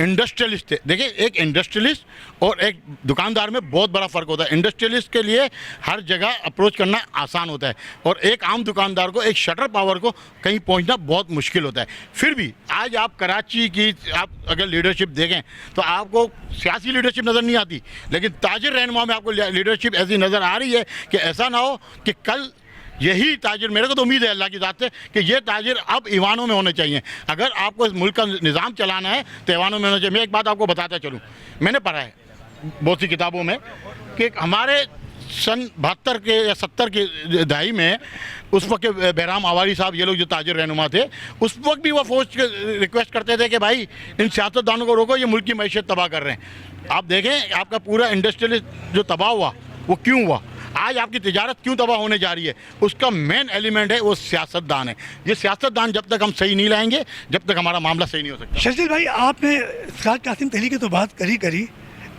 इंडस्ट्रियलिस्ट थे। देखिए, एक इंडस्ट्रियलिस्ट और एक दुकानदार में बहुत बड़ा फ़र्क होता है। इंडस्ट्रियलिस्ट के लिए हर जगह अप्रोच करना आसान होता है, और एक आम दुकानदार को, एक शटर पावर को कहीं पहुंचना बहुत मुश्किल होता है। फिर भी आज आप कराची की आप अगर लीडरशिप देखें तो आपको सियासी लीडरशिप नज़र नहीं आती, लेकिन ताजिर रहनुमा में आपको लीडरशिप ऐसी नज़र आ रही है कि ऐसा ना हो कि कल यही ताजिर, मेरे को तो उम्मीद है अल्लाह की ज़ात से कि ये ताजिर अब ईवानों में होने चाहिए। अगर आपको इस मुल्क का निज़ाम चलाना है तो ईवानों में होना चाहिए। मैं एक बात आपको बताता चलूँ, मैंने पढ़ा है बहुत सी किताबों में कि हमारे सन 72 के या 70 की दहाई में उस वक्त के बहराम आवारी साहब, ये लोग जो ताजिर रहनुमा थे, उस वक्त भी वो फौज रिक्वेस्ट करते थे कि भाई इन सियासतदानों को रोको, ये मुल्क की मैशत तबाह कर रहे हैं। आप देखें, आपका पूरा इंडस्ट्रियल जो तबाह हुआ वो क्यों हुआ? आज आपकी तिजारत क्यों तबाह होने जा रही है, उसका मेन एलिमेंट है वो सियासतदान है। ये सियासतदान जब तक हम सही नहीं लाएंगे, जब तक हमारा मामला सही नहीं हो सकता। शर्जील भाई, आपने साद कासिम तहली की तो बात करी,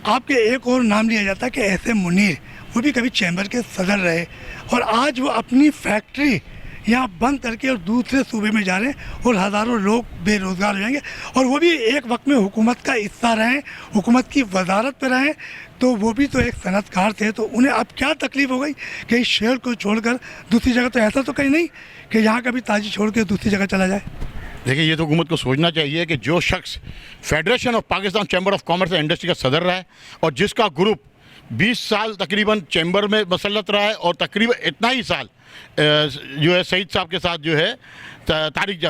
आपके एक और नाम लिया जाता है कि एहसन मुनीर, वो भी कभी चैम्बर के सदर रहे और आज वो अपनी फैक्ट्री यहाँ बंद करके और दूसरे सूबे में जा रहे हैं और हज़ारों लोग बेरोज़गार हो जाएंगे, और वो भी एक वक्त में हुकूमत का हिस्सा रहे, हुकूमत की वजारत पर रहे, तो वो भी तो एक सनतकार थे। तो उन्हें अब क्या तकलीफ़ हो गई कि इस शहर को छोड़कर दूसरी जगह, तो ऐसा तो कहीं नहीं कि यहाँ का भी ताजी छोड़ के दूसरी जगह चला जाए। देखिए, ये तो हुकूमत को सोचना चाहिए कि जो शख्स federation of Pakistan chamber of commerce and industry का सदर रहा है और जिसका ग्रुप 20 साल तकरीबन चैम्बर में मसलत रहा है और तकरीबन इतना ही साल जो है सईद साहब के साथ जो है तारिक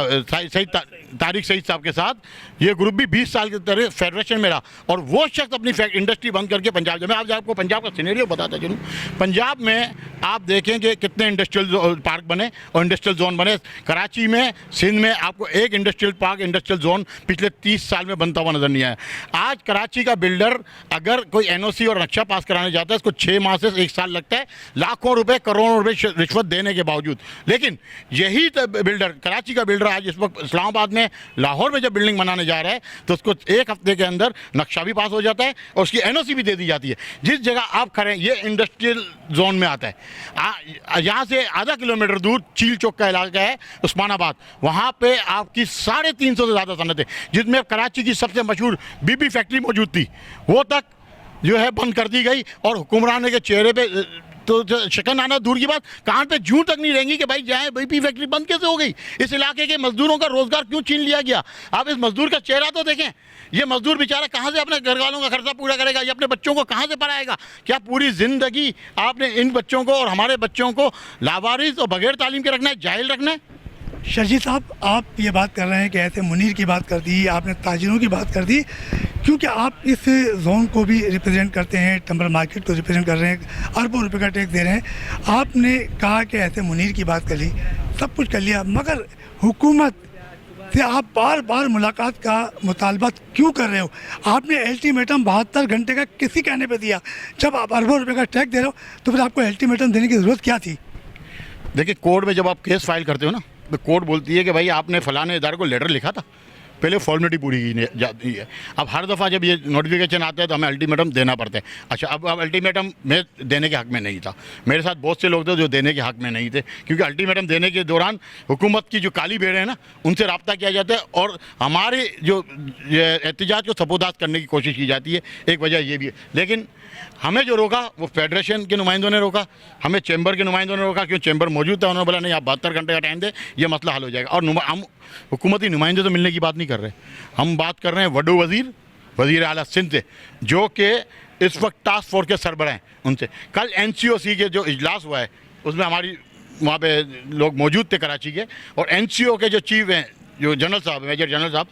सईद साहब के साथ ये ग्रुप भी 20 साल के तरह फेडरेशन में रहा, और वो शख्स अपनी इंडस्ट्री बंद करके पंजाब जा। मैं आपको पंजाब का सिनेरियो बताता चलूँ। पंजाब में आप देखेंगे कितने इंडस्ट्रियल पार्क बने और इंडस्ट्रियल जोन बने। कराची में, सिंध में आपको एक इंडस्ट्रियल पार्क, इंडस्ट्रियल जोन पिछले 30 साल में बनता हुआ नज़र नहीं आया। आज कराची का बिल्डर अगर कोई NOC और नक्शा पास कराने जाता है, इसको 6 माह से 1 साल लगता है, लाखों रुपए, करोड़ों रुपए रिश्वत देने के बावजूद। लेकिन यही बिल्डर, कराची का बिल्डर आज इस वक्त इस्लामाबाद में, लाहौर में जब बिल्डिंग बनाने जा रहा है तो उसको 1 हफ्ते के अंदर नक्शा भी पास हो जाता है और उसकी NOC भी दे दी जाती है। जिस जगह आप खड़े हैं ये इंडस्ट्रियल जोन में आता है। यहाँ से आधा किलोमीटर दूर चील चौक का इलाका है, उस्मानाबाद, वहाँ पे आपकी 350 से ज़्यादा सनतें, जिसमें कराची की सबसे मशहूर बीबी फैक्ट्री मौजूद थी, वो तक जो है बंद कर दी गई। और हुक्मरान के चेहरे पे तो शिकन आना दूर की बात, कान पे जूं तक नहीं रहेंगी कि भाई जाए बीपी फैक्ट्री बंद कैसे हो गई, इस इलाके के मजदूरों का रोजगार क्यों छीन लिया गया। आप इस मजदूर का चेहरा तो देखें, ये मजदूर बेचारा कहाँ से अपने घर वालों का खर्चा पूरा करेगा, ये अपने बच्चों को कहाँ से पढ़ाएगा। क्या पूरी ज़िंदगी आपने इन बच्चों को और हमारे बच्चों को लावारिस और बगैर तालीम के रखना है, जाहिल रखना है। शर्जील साहब, आप ये बात कर रहे हैं कि ऐसे मुनीर की बात कर दी, आपने ताजिरों की बात कर दी, क्योंकि आप इस जोन को भी रिप्रेजेंट करते हैं, टिम्बर मार्केट को रिप्रेजेंट कर रहे हैं, अरबों रुपए का टैक्स दे रहे हैं। आपने कहा कि ऐसे मुनीर की बात कर ली, सब कुछ कर लिया, मगर हुकूमत से आप बार बार मुलाकात का मुतालबा क्यों कर रहे हो? आपने अल्टीमेटम 72 घंटे का किसी कहने पर दिया। जब आप अरबों रुपये का टैक्स दे रहे हो तो फिर आपको अल्टीमेटम देने की ज़रूरत क्या थी? देखिए, कोर्ट में जब आप केस फाइल करते हो ना, तो कोर्ट बोलती है कि भाई आपने फलाने इदारे को लेटर लिखा था, पहले फॉर्मेलिटी पूरी की जाती है। अब हर दफ़ा जब ये नोटिफिकेशन आता है तो हमें अल्टीमेटम देना पड़ता है। अच्छा, अब अल्टीमेटम मैं देने के हक़ में नहीं था, मेरे साथ बहुत से लोग थे जो देने के हक़ में नहीं थे, क्योंकि अल्टीमेटम देने के दौरान हुकूमत की जो काली भेड़ें हैं ना, उनसे रब्ता किया जाता है और हमारे जो एहतजाज को सपोदात करने की कोशिश की जाती है। एक वजह ये भी है, लेकिन हमें जो रोका वो फेडरेशन के नुमाइंदों ने रोका, हमें चैम्बर के नुमाइंदों ने रोका, क्यों चैम्बर मौजूद था। उन्होंने बोला नहीं, आप 72 घंटे का टाइम दे, ये मसला हल हो जाएगा। और हम हुकूमती नुमाइंदे तो मिलने की बात नहीं कर रहे, हम बात कर रहे हैं वडू वज़ीर आला सिंध से, जो कि इस वक्त टास्क फोर्स के सरबराह हैं, उनसे। कल NCOC के जो इजलास हुआ है उसमें हमारी वहाँ पे लोग मौजूद थे कराची के, और NCO के जो चीफ हैं, जो जनरल साहब, मेजर जनरल साहब,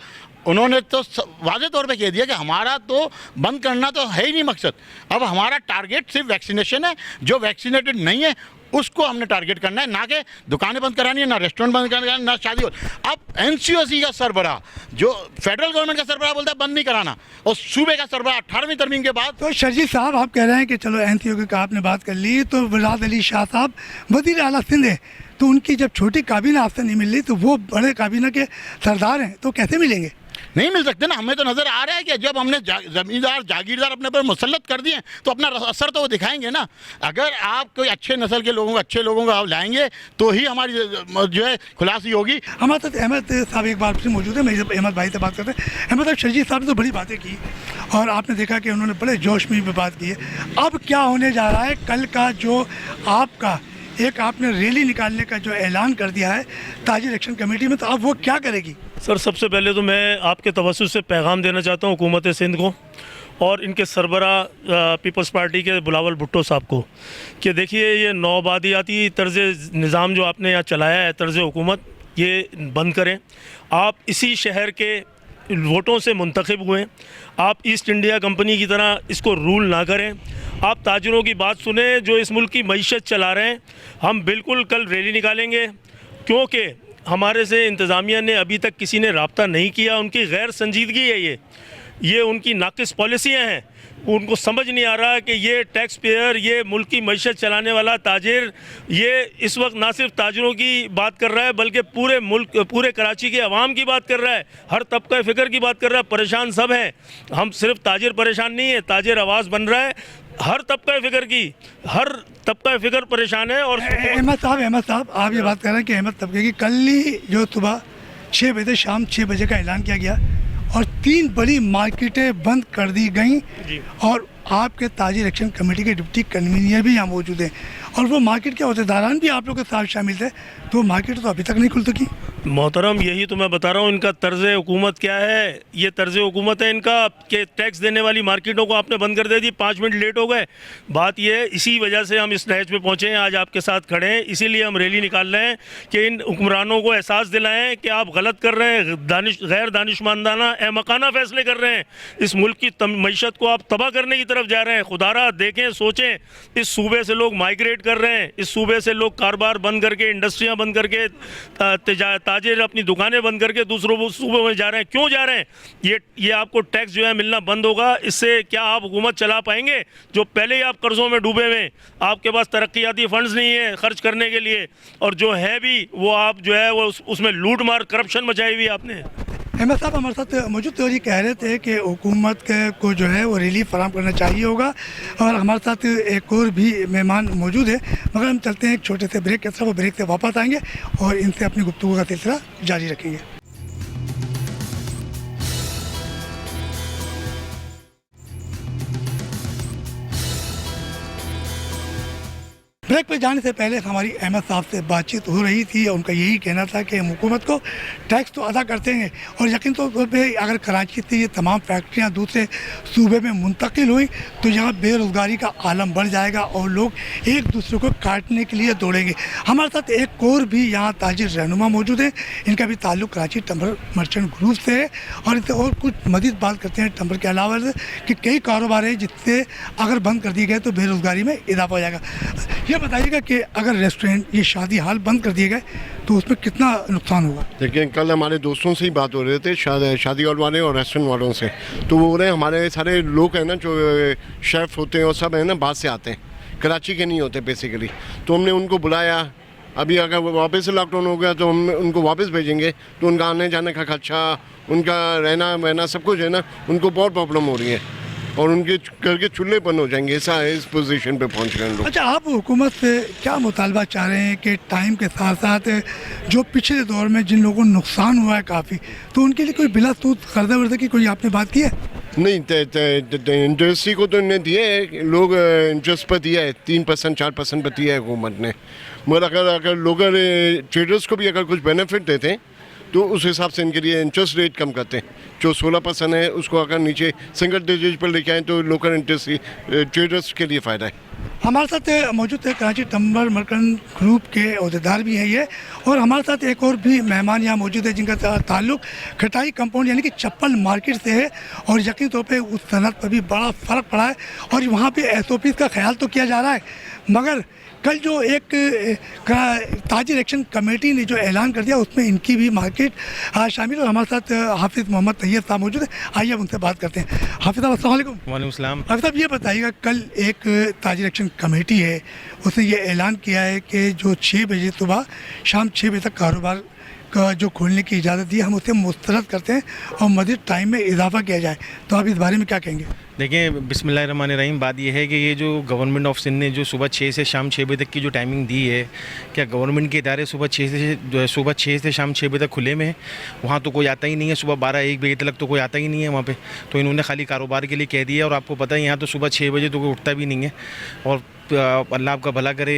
उन्होंने तो वाज़े तौर पे कह दिया कि हमारा तो बंद करना तो है ही नहीं मकसद, अब हमारा टारगेट सिर्फ वैक्सीनेशन है। जो वैक्सीनेटेड नहीं है उसको हमने टारगेट करना है, ना कि दुकानें बंद करानी है, ना रेस्टोरेंट बंद कराना है, ना शादी हो। अब NCOC का सरबराह, जो फेडरल गवर्नमेंट का सरबराह बोलता है बंद नहीं कराना, और सूबे का सरबराह 18वीं तरमीम के बाद। तो शर्जील साहब, आप कह रहे हैं कि चलो NCOC का आपने बात कर ली, तो वज़ाद अली शाह साहब वज़ीर आला सिंध है, तो उनकी जब छोटी काबीना आपसे नहीं मिल रही तो वो बड़े काबीना के सरदार हैं, तो कैसे मिलेंगे? नहीं मिल सकते ना। हमें तो नज़र आ रहा है कि जब हमने ज़मींदार जागीरदार अपने पर मुसल्लत कर दिए तो अपना असर तो वो दिखाएंगे ना। अगर आप कोई अच्छे नस्ल के लोगों को, अच्छे लोगों को आप लाएंगे तो ही हमारी जो है खुलासी होगी। हमारे साथ अहमद साहब एक बार फिर मौजूद है, मैं अहमद भाई से बात करते हैं। अहमद साहब, शर्जील साहब ने तो बड़ी बातें की और आपने देखा कि उन्होंने बड़े जोश में भी बात की है। अब क्या होने जा रहा है? कल का जो आपका एक आपने रैली निकालने का जो ऐलान कर दिया है ताजिर एक्शन कमेटी में, तो अब वो क्या करेगी? सर, सबसे पहले तो मैं आपके तवज्जुह से पैगाम देना चाहता हूँ हुकूमत सिंध को और इनके सरबराह पीपल्स पार्टी के बिलावल भुट्टो साहब को, कि देखिए ये नौआबादियाती तर्ज़ निज़ाम जो आपने यहाँ चलाया है, तर्ज़ हुकूमत, ये बंद करें। आप इसी शहर के वोटों से मुंतखब हुए, आप ईस्ट इंडिया कंपनी की तरह इसको रूल ना करें। आप ताजिरों की बात सुने जो इस मुल्क की मईशत चला रहे हैं। हम बिल्कुल कल रैली निकालेंगे, क्योंकि हमारे से इंतज़ामिया ने अभी तक किसी ने रब्ता नहीं किया, उनकी गैर संजीदगी है ये। ये उनकी नाकिस पॉलिसियाँ हैं। उनको समझ नहीं आ रहा कि ये टैक्स पेयर, ये मुल्क की मईशत चलाने वाला ताजिर, ये इस वक्त ना सिर्फ ताजिरों की बात कर रहा है बल्कि पूरे मुल्क, पूरे कराची के अवाम की बात कर रहा है, हर तबका फ़िक्र की बात कर रहा है। परेशान सब हैं, हम सिर्फ ताजिर परेशान नहीं है, ताजिर आवाज़ बन रहा है, हर तबका फ़िक्र की, हर तबका फ़िक्र परेशान है। और अहमद साहब आप ये बात कर रहे हैं कि अहमद तबके की कल ही जो सुबह 6 बजे से शाम 6 बजे का ऐलान किया गया और 3 बड़ी मार्केटें बंद कर दी गई और आपके ताजिर एक्शन कमेटी के डिप्टी कन्वीनर भी यहाँ मौजूद हैं और वो मार्केट के अहदेदारान भी आप लोग के साथ शामिल थे, तो मार्केट तो अभी तक नहीं खुल सकी। मोहतरम, यही तो मैं बता रहा हूँ, इनका तर्ज़ हुकूमत क्या है। ये तर्ज़ हुकूमत है इनका कि टैक्स देने वाली मार्केटों को आपने बंद कर दे दी, 5 मिनट लेट हो गए। बात ये है, इसी वजह से हम इस नहज पे पहुँचे हैं, आज आपके साथ खड़े हैं, इसीलिए हम रैली निकाल रहे हैं कि इन हुक्मरानों को एहसास दिलाएं कि आप गलत कर रहे हैं, गैर दानिशमंदाना अहमकाना फ़ैसले कर रहे हैं, इस मुल्क की मीशत को आप तबाह करने की तरफ जा रहे हैं। खुदारा देखें, सोचें, इस सूबे से लोग माइग्रेट कर रहे हैं, इस सूबे से लोग कारोबार बंद करके, इंडस्ट्रियाँ बंद करके, ताजिर अपनी दुकानें बंद करके दूसरों सूबों में जा रहे हैं। क्यों जा रहे हैं? ये आपको टैक्स जो है मिलना बंद होगा, इससे क्या आप हुकूमत चला पाएंगे? जो पहले ही आप कर्ज़ों में डूबे हुए, आपके पास तरक्याती फंड्स नहीं है खर्च करने के लिए, और जो है भी वो आप जो है वो उसमें लूट मार करप्शन मचाई हुई आपने। अहमद साहब हमारे साथ मौजूद थे और ये कह रहे थे कि हुकूमत को जो है वो रिलीफ फराहम करना चाहिए होगा, और हमारे साथ एक और भी मेहमान मौजूद है, मगर हम चलते हैं एक छोटे से ब्रेक के तरफ, वो ब्रेक से वापस आएंगे और इनसे अपनी गुफ्तगू का सिलसिला जारी रखेंगे। ब्रेक पे जाने से पहले हमारी अहमद साहब से बातचीत हो रही थी और उनका यही कहना था कि हम हुकूमत को टैक्स तो अदा करते हैं और यकीन तौर पे अगर कराची से ये तमाम फैक्ट्रियाँ दूसरे सूबे में मुंतकिल हुई तो यहाँ बेरोज़गारी का आलम बढ़ जाएगा और लोग एक दूसरे को काटने के लिए दौड़ेंगे। हमारे साथ एक और भी यहाँ ताजिर रहनुमा मौजूद है, इनका भी ताल्लुक़ कराची टम्बर मर्चेंट ग्रुप से है और इनसे और कुछ मज़ीद बात करते हैं टम्बर के अलावा कि कई कारोबार हैं जिससे अगर बंद कर दिए गए तो बेरोज़गारी में इजाफा हो जाएगा। ये बताइएगा कि अगर रेस्टोरेंट, ये शादी हाल बंद कर दिए गए तो उसमें कितना नुकसान होगा? देखिए, कल हमारे दोस्तों से ही बात हो रहे थे, शादी हॉल वाले और रेस्टोरेंट वालों से, तो वो बोल रहे हैं हमारे सारे लोग हैं ना जो शेफ़ होते हैं और सब है ना बाहर से आते हैं, कराची के नहीं होते बेसिकली। तो हमने उनको बुलाया, अभी अगर वापस से लॉकडाउन हो गया तो हम उनको वापस भेजेंगे तो उनका आने जाने का खर्चा, उनका रहना वहना सब कुछ है ना, उनको बहुत प्रॉब्लम हो रही है और उनके घर के चूल्हे बंद हो जाएंगे, ऐसा है, इस पोजीशन पे पहुंच गए लोग। अच्छा, आप हुकूमत से क्या मुतालबा चाह रहे हैं कि टाइम के साथ साथ जो पिछले दौर में जिन लोगों को नुकसान हुआ है काफ़ी, तो उनके लिए कोई बिला सूद कर्जा वर्जा की कोई आपने बात की है? नहीं, इंडस्ट्री को तो इन्होंने दिए है, लोग इंटरेस्ट पर दिया है, 3% 4% पर दिया है हुकूमत ने, मगर अगर लोग ट्रेडर्स को भी अगर कुछ बेनिफिट देते तो उस हिसाब से इनके लिए इंटरेस्ट रेट कम करते हैं। जो 16% है उसको अगर नीचे सिंगल डिजिट पर लेके आए तो लोकल इंडस्ट्री ट्रेडर्स के लिए फ़ायदा है। हमारे साथ मौजूद है कराची टम्बर मर्चेंट ग्रुप के अहदेदार भी हैं ये, और हमारे साथ एक और भी मेहमान यहाँ मौजूद है जिनका ताल्लुक खटाई कंपाउंड यानी कि चप्पल मार्केट से है, और यकीन तौर पे उस सनत पर भी बड़ा फ़र्क पड़ा है और वहाँ पे SOP का ख्याल तो किया जा रहा है, मगर कल जो एक ताजिर एक्शन कमेटी ने जो ऐलान कर दिया उसमें इनकी भी मार्केट शामिल। और हमारे साथ हाफिज़ मोहम्मद तैयब साहब मौजूद है, आइए अब उनसे बात करते हैं। हाफिज़ साहब अस्सलाम वालेकुम। वालेकुम सलाम। हाफिज़ साहब ये बताइएगा, कल एक ताजिर एक्शन कमेटी है उसने ये ऐलान किया है कि जो 6 बजे सुबह शाम 6 बजे तक कारोबार का जो खोलने की इजाज़त दी हम उसे मुस्तरद करते हैं और मज़ीद टाइम में इजाफा किया जाए, तो आप इस बारे में क्या कहेंगे? देखिए, बिस्मिल्लाहिर्रहमानिर्रहीम, बात यह है कि ये जो गवर्नमेंट ऑफ सिंध ने जो सुबह 6 से शाम 6 बजे तक की जो टाइमिंग दी है, क्या गवर्नमेंट के इदारे सुबह 6 से शाम 6 बजे तक खुले में है? वहाँ तो कोई आता ही नहीं है, सुबह 12-1 बजे तक तो कोई आता ही नहीं है वहाँ पे, तो इन्होंने खाली कारोबार के लिए कह दिया। और आपको पता है यहाँ तो सुबह 6 बजे तो कोई उठता भी नहीं है, और अल्लाह आपका भला करे,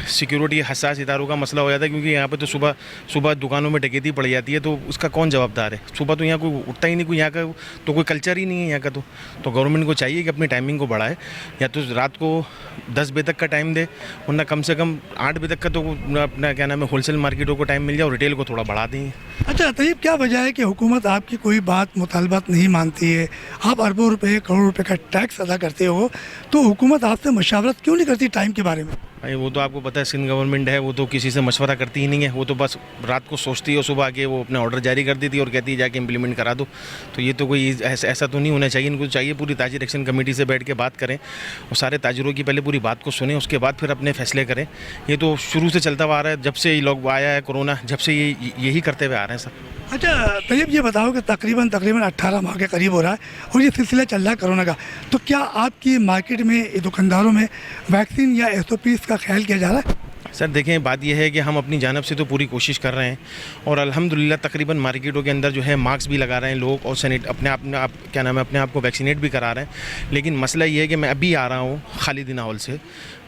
सिक्योरिटी हसास इदारों का मसला हो जाता है, क्योंकि यहाँ पे तो सुबह दुकानों में डकैती पड़ जाती है, तो उसका कौन जवाबदार है? सुबह तो यहाँ कोई उठता ही नहीं, कोई यहाँ का तो कोई कल्चर ही नहीं है यहाँ का। तो गवर्नमेंट को चाहिए कि अपनी टाइमिंग को बढ़ाए, या तो रात को 10 बजे तक का टाइम दे, वरना कम से कम 8 बजे तक का तो अपना क्या नाम है होलसेल मार्केटों को टाइम मिल जाए और रिटेल को थोड़ा बढ़ा दें। अच्छा तैयब, क्या वजह है कि हुकूमत आपकी कोई बात मुतालबात नहीं मानती है? आप अरबों रुपए करोड़ रुपए का टैक्स अदा करते हो, तो हुकूमत आपसे मशावरत क्यों नहीं करती टाइम के बारे में? भाई वो तो आपको पता है सिंध गवर्नमेंट है, वो तो किसी से मशवरा करती ही नहीं है, वो तो बस रात को सोचती है और सुबह आके वो अपने ऑर्डर जारी कर देती है और कहती है जाके इम्प्लीमेंट करा दो। तो ये तो कोई ऐसा तो नहीं होना चाहिए। इनको चाहिए पूरी ताजिर एक्शन कमेटी से बैठ के बात करें और सारे ताजिरों की पहले पूरी बात को सुने, उसके बाद फिर अपने फैसले करें। ये तो शुरू से चलता हुआ आ रहा है, जब से ये लोग आया है कोरोना, जब से यही करते हुए आ रहे हैं सब। अच्छा तैयब, ये बताओ कि तकरीबन 18 माह के करीब हो रहा है और ये सिलसिला चल रहा है कोरोना का, तो क्या आपकी मार्केट में, दुकानदारों में वैक्सीन या SOPs का ख्याल किया जा रहा है? सर देखें, बात यह है कि हम अपनी जानब से तो पूरी कोशिश कर रहे हैं और अल्हम्दुलिल्लाह तकरीबन मार्केटों के अंदर जो है मास्क भी लगा रहे हैं लोग और अपने आप को वैक्सीनेट भी करा रहे हैं। लेकिन मसला ये है कि मैं अभी आ रहा हूँ खालिदिन हॉल से,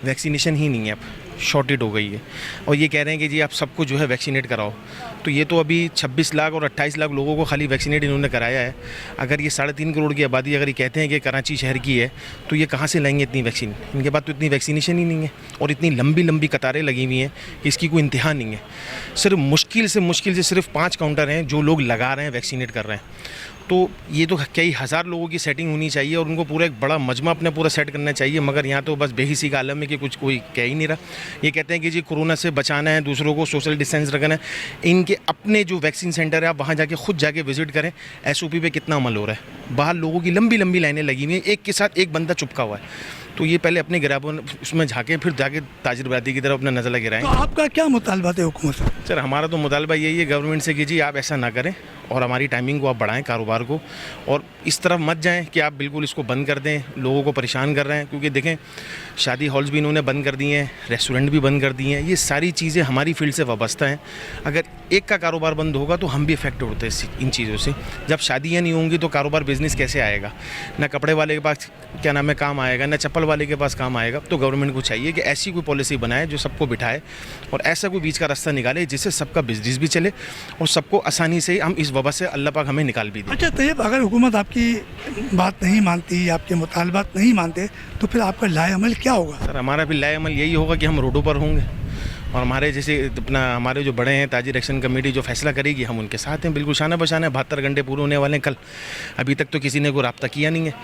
वैक्सीनेशन ही नहीं है, अब शॉर्टेज हो गई है और ये कह रहे हैं कि जी आप सबको जो है वैक्सीनेट कराओ। तो ये तो अभी 26 लाख और 28 लाख लोगों को खाली वैक्सीनेट इन्होंने कराया है। अगर ये 3.5 करोड़ की आबादी अगर ये कहते हैं कि कराची शहर की है, तो ये कहाँ से लाएंगे इतनी वैक्सीन? इनके पास तो इतनी वैक्सीनेशन ही नहीं है और इतनी लंबी लंबी कतारें लगी हुई हैं कि इसकी कोई इंतहा नहीं है। सिर्फ मुश्किल से सिर्फ 5 काउंटर हैं जो लोग लगा रहे हैं, वैक्सीनेट कर रहे हैं। तो ये तो कई हज़ार लोगों की सेटिंग होनी चाहिए और उनको पूरा एक बड़ा मजमा अपने पूरा सेट करना चाहिए, मगर यहाँ तो बस बेहिसी का आलम है कि कुछ कोई कह ही नहीं रहा। ये कहते हैं कि जी कोरोना से बचाना है, दूसरों को सोशल डिस्टेंस रखना है। इनके अपने जो वैक्सीन सेंटर है आप वहाँ जाके खुद जाके विजिट करें, SOP पे कितना अमल हो रहा है। बाहर लोगों की लंबी लंबी लाइनें लगी हुई हैं, एक के साथ एक बंदा चिपका हुआ है। तो ये पहले अपने गिराबों उसमें झाँके फिर जाके ताजिर बरादरी की तरफ अपना नज़र गिराएं। तो आपका क्या मुतालबा है हुकूमत से? सर हमारा तो मुतालबा यही है गवर्नमेंट से कि जी आप ऐसा ना करें और हमारी टाइमिंग को आप बढ़ाएं, कारोबार को, और इस तरफ मत जाएं कि आप बिल्कुल इसको बंद कर दें। लोगों को परेशान कर रहे हैं, क्योंकि देखें शादी हॉल्स भी इन्होंने बंद कर दिए हैं, रेस्टोरेंट भी बंद कर दिए हैं। ये सारी चीज़ें हमारी फील्ड से वाबस्ता हैं। अगर एक का कारोबार बंद होगा तो हम भी इफेक्ट होते हैं इन चीज़ों से। जब शादियाँ नहीं होंगी तो कारोबार बिजनेस कैसे आएगा? ना कपड़े वाले के पास काम आएगा, ना चप्पल वाले के पास काम आएगा। तो गवर्नमेंट को चाहिए कि ऐसी कोई पॉलिसी बनाए जो सबको बिठाए और ऐसा कोई बीच का रास्ता निकाले जिससे सबका बिजनेस भी चले और सबको आसानी से हम इस वबा से अल्लाह पाक हमें निकाल भी दे। अच्छा तैयब, अगर हुकूमत आपकी बात नहीं मानती, आपके मुतालबात नहीं मानते, तो फिर आपका लाए अमल क्या होगा? सर हमारा भी लाए अमल यही होगा कि हम रोडों पर होंगे और हमारे जैसे हमारे जो बड़े हैं ताजिर एक्शन कमेटी जो फैसला करेगी हम उनके साथ हैं, बिल्कुल शाना बशाना। 72 घंटे पूरे होने वाले हैं कल, अभी तक तो किसी ने कोई रब्ता किया नहीं है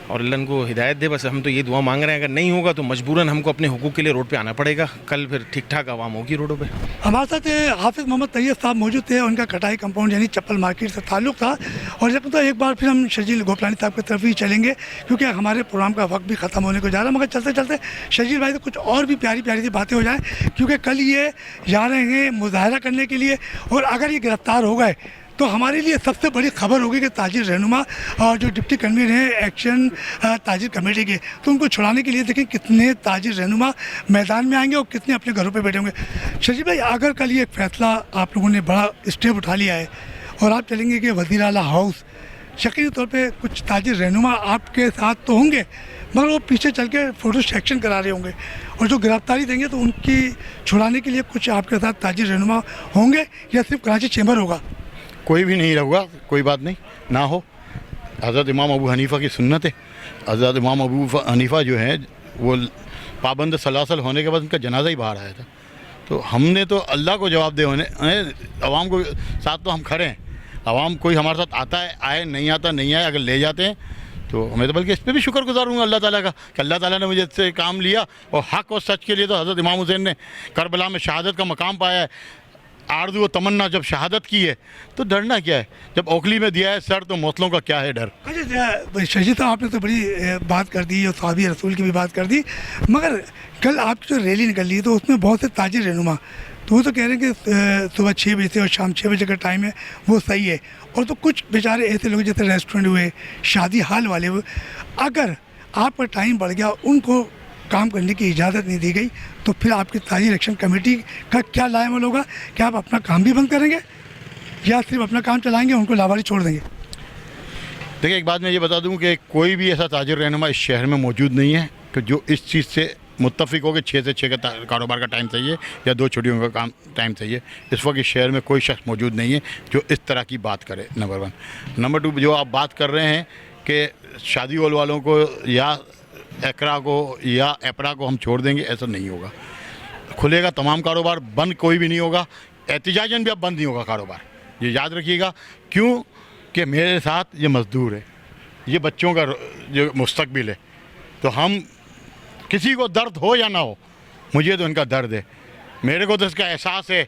और अल्लाह को हिदायत दे। बस हम तो ये दुआ मांग रहे हैं, अगर नहीं होगा तो मजबूरन हमको अपने हुकूक के लिए रोड पे आना पड़ेगा। कल फिर ठीक ठाक आवाम होगी रोडों पे। हमारे साथ हाफिज़ मोहम्मद तैयब साहब मौजूद थे, उनका कटाई कंपाउंड यानी चप्पल मार्केट से ताल्लुक़ था। और जब तो एक बार फिर हम शजील गोपलानी साहब की तरफ ही चलेंगे, क्योंकि हमारे प्रोग्राम का वक्त भी ख़त्म होने को जा रहा है। मगर चलते चलते शजील भाई से कुछ और भी प्यारी प्यारी सी बातें हो जाएँ, क्योंकि कल ये जा रहे हैं मुजाहरा करने के लिए, और अगर ये गिरफ्तार हो गए तो हमारे लिए सबसे बड़ी खबर होगी कि ताजिर रहनुमा और जो डिप्टी कन्वीनर हैं एक्शन ताजिर कमेटी के, तो उनको छुड़ाने के लिए देखें कितने ताजिर रहनुमा मैदान में आएंगे और कितने अपने घरों पे बैठे होंगे। शजीब भाई, अगर कल ये फैसला आप लोगों ने बड़ा स्टेप उठा लिया है और आप चलेंगे कि वज़ीर आला हाउस, यकीनी तौर पे कुछ ताजिर रहनुमा आपके साथ तो होंगे, मगर वो पीछे चल के फ़ोटो सेक्शन करा रहे होंगे, और जो गिरफ्तारी देंगे तो उनकी छुड़ाने के लिए कुछ आपके साथ ताजिर रहनुमा होंगे या सिर्फ कराची चैम्बर होगा? कोई भी नहीं रहूँगा, कोई बात नहीं, ना हो। हज़रत इमाम अबू हनीफ़ा की सुन्नत है। हज़रत इमाम अबू हनीफ़ा जो है वो पाबंद सलासल होने के बाद उनका जनाजा ही बाहर आया था। तो हमने तो अल्लाह को जवाब दे होने, आवाम को साथ तो हम खड़े हैं। आवाम कोई हमारे साथ आता है आए, नहीं आता नहीं आए, अगर ले जाते हैं तो मैं तो बल्कि इस पर भी शुक्रगुजार हूँ अल्लाह ताला का कि अल्लाह ताला ने मुझे इससे काम लिया और हक़ और सच के लिए। तो हज़रत इमाम हुसैन ने करबला में शहादत का मकाम पाया है। आरज़ू व तमन्ना जब शहादत की है तो डरना क्या है? जब ओखली में दिया है सर तो मोतलों का क्या है डर? अच्छा शजी साहब, आपने तो बड़ी बात कर दी और सहाबी रसूल की भी बात कर दी, मगर कल आपकी जो रैली निकल रही है तो उसमें बहुत से ताजिर रहनुमा, तो वो तो कह रहे हैं कि सुबह 6 बजे से और शाम 6 बजे का टाइम है वो सही है, और तो कुछ बेचारे ऐसे लोग जैसे रेस्टोरेंट हुए, शादी हाल वाले हुए, अगर आपका टाइम बढ़ गया, उनको काम करने की इजाज़त नहीं दी गई, तो फिर आपकी ताजिर एक्शन कमेटी का क्या लाएमल होगा? क्या आप अपना काम भी बंद करेंगे या सिर्फ अपना काम चलाएंगे, उनको लावारिस छोड़ देंगे? देखिए, एक बात मैं ये बता दूं कि कोई भी ऐसा ताजिर रहनुमा इस शहर में मौजूद नहीं है कि जो इस चीज़ से मुत्तफ़िक हो कि 6 से 6 का कारोबार का टाइम चाहिए या 2 छुट्टियों का काम टाइम चाहिए। इस वक्त इस शहर में कोई शख्स मौजूद नहीं है जो इस तरह की बात करे, नंबर 1। नंबर 2, जो आप बात कर रहे हैं कि शादी हॉल वालों को या एकरा को या एपरा को हम छोड़ देंगे, ऐसा नहीं होगा। खुलेगा तमाम कारोबार, बंद कोई भी नहीं होगा, एहतिजाजन भी अब बंद नहीं होगा कारोबार, ये याद रखिएगा। क्यों कि मेरे साथ ये मज़दूर है, ये बच्चों का जो मुस्तकबिल है, तो हम किसी को दर्द हो या ना हो, मुझे तो इनका दर्द है। मेरे को तो इसका एहसास है,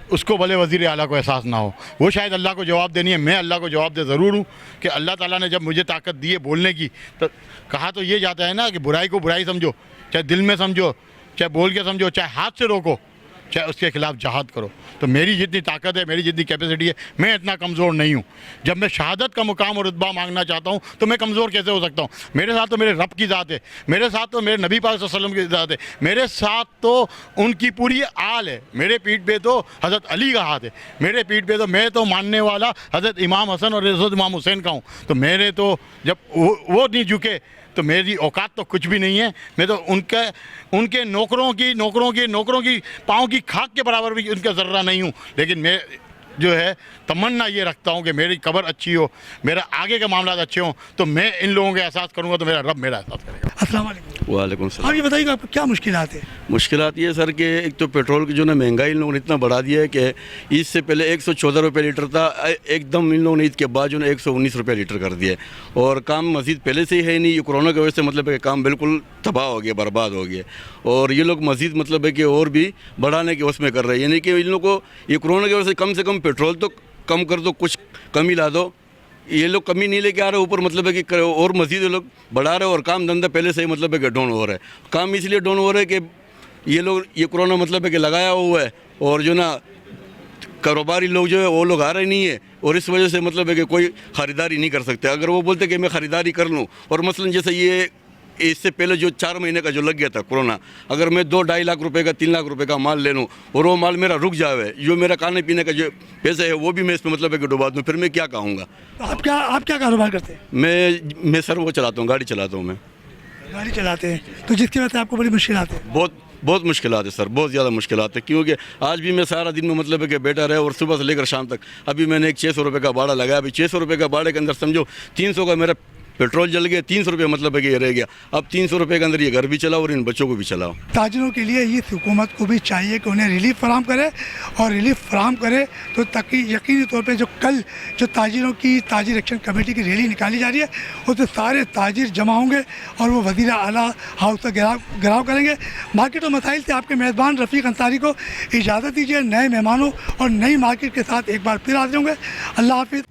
उसको भले वज़ीर आला को एहसास ना हो, वो शायद अल्लाह को जवाब देनी है। मैं अल्लाह को जवाब दे ज़रूर हूँ कि अल्लाह ताला ने जब मुझे ताकत दी है बोलने की, तो कहा तो ये जाता है ना कि बुराई को बुराई समझो, चाहे दिल में समझो, चाहे बोल के समझो, चाहे हाथ से रोको, चाहे उसके खिलाफ जहाद करो। तो मेरी जितनी ताकत है, मेरी जितनी कैपेसिटी है, मैं इतना कमज़ोर नहीं हूँ। जब मैं शहादत का मुकाम और रुतबा मांगना चाहता हूँ तो मैं कमज़ोर कैसे हो सकता हूँ? मेरे साथ तो मेरे रब की ज़ात है, मेरे साथ तो मेरे नबी पाक सल्लल्लाहु अलैहि वसल्लम की ज़ात है, मेरे साथ तो उनकी पूरी आल है, मेरे पीठ पे तो हज़रत अली का हाथ है, मेरे पीठ पे तो मैं तो मानने वाला हज़रत इमाम हसन और हज़रत इमाम हुसैन का हूँ। तो मेरे तो जब वो नहीं झुके तो मेरी औकात तो कुछ भी नहीं है। मैं तो उनके नौकरों की पाँव की खाक के बराबर भी उनका ज़र्रा नहीं हूँ। लेकिन मैं जो है तमन्ना ये रखता हूँ कि मेरी कब्र अच्छी हो, मेरा आगे के मामला अच्छे हों, तो मैं इन लोगों का एहसास करूँगा तो मेरा रब मेरा एहसास करेगा। अस्सलाम वालेकुम। वालेकुम सलाम। आप ये बताइएगा आपको क्या मुश्किलात है? मुश्किलात ये सर कि एक तो पेट्रोल की जो ना महंगाई इन लोगों ने इतना बढ़ा दिया है कि ईद से पहले 114 रुपये लीटर था, एकदम इन लोगों ने ईद के बाद जो ना 119 रुपये लीटर कर दिया। और काम मज़ीद पहले से ही है नहीं, ये कोरोना की वजह से मतलब है कि काम बिल्कुल तबाह हो गया, बर्बाद हो गया। और ये लोग मज़ीद मतलब है कि और भी बढ़ाने के उसमें कर रहे हैं, यानी कि इन लोगों को ये कोरोना की वजह से कम पेट्रोल तो कम कर दो, कुछ कमी ला दो। ये लोग कमी नहीं लेके आ रहे ऊपर, मतलब है कि और मज़ीद ये लोग बढ़ा रहे हैं। और काम धंधा पहले से ही मतलब है कि डाउन हो रहा है। काम इसलिए डाउन हो रहा है कि ये लोग ये कोरोना मतलब है कि लगाया हुआ है, और जो ना कारोबारी लोग जो है वो लोग आ रहे नहीं है, और इस वजह से मतलब है कि कोई ख़रीदारी नहीं कर सकते। अगर वो बोलते कि मैं ख़रीदारी कर लूँ, और मसलन जैसे ये इससे पहले जो 4 महीने का जो लग गया था कोरोना, अगर मैं 2-2.5 लाख रुपए का 3 लाख रुपए का माल ले लूँ और वो माल मेरा रुक जावे, जो मेरा खाने पीने का जो पैसे है वो भी मैं इसमें मतलब है कि डुबा दूँ, फिर मैं क्या कहूँगा? तो आप क्या कारोबार करते हैं? मैं सर वो चलाता हूँ, गाड़ी चलाता हूँ मैं। गाड़ी चलाते हैं, तो जिसकी वजह से आपको बड़ी मुश्किलात है? बहुत मुश्किलात है सर, बहुत ज़्यादा मुश्किलात है। क्योंकि आज भी मैं सारा दिन में मतलब है कि बैठा रहे, और सुबह से लेकर शाम तक अभी मैंने एक 600 रुपये का भाड़ा लगाया। अभी 600 रुपये का भाड़े के अंदर समझो 300 का मेरा पेट्रोल जल गया, 300 रुपये मतलब है कि ये रह गया। अब 300 रुपये के अंदर ये घर भी चलाओ और इन बच्चों को भी चलाओ। ताजिरों के लिए इस हुकूमत को भी चाहिए कि उन्हें रिलीफ फराम करे, और रिलीफ फराम करे तो ताकि यकीनी तौर पे जो ताजिरों की ताजिर एक्शन कमेटी की रैली निकाली जा रही है उसमें सारे ताजिर जमा होंगे और वो वज़ीर आला हाउस का घेराव करेंगे। मार्केट और मसाइल से आपके मेज़बान रफ़ीक अंसारी को इजाज़त दीजिए। नए मेहमानों और नई मार्केट के साथ एक बार फिर हाजिर होंगे। अल्लाह हाफिज़।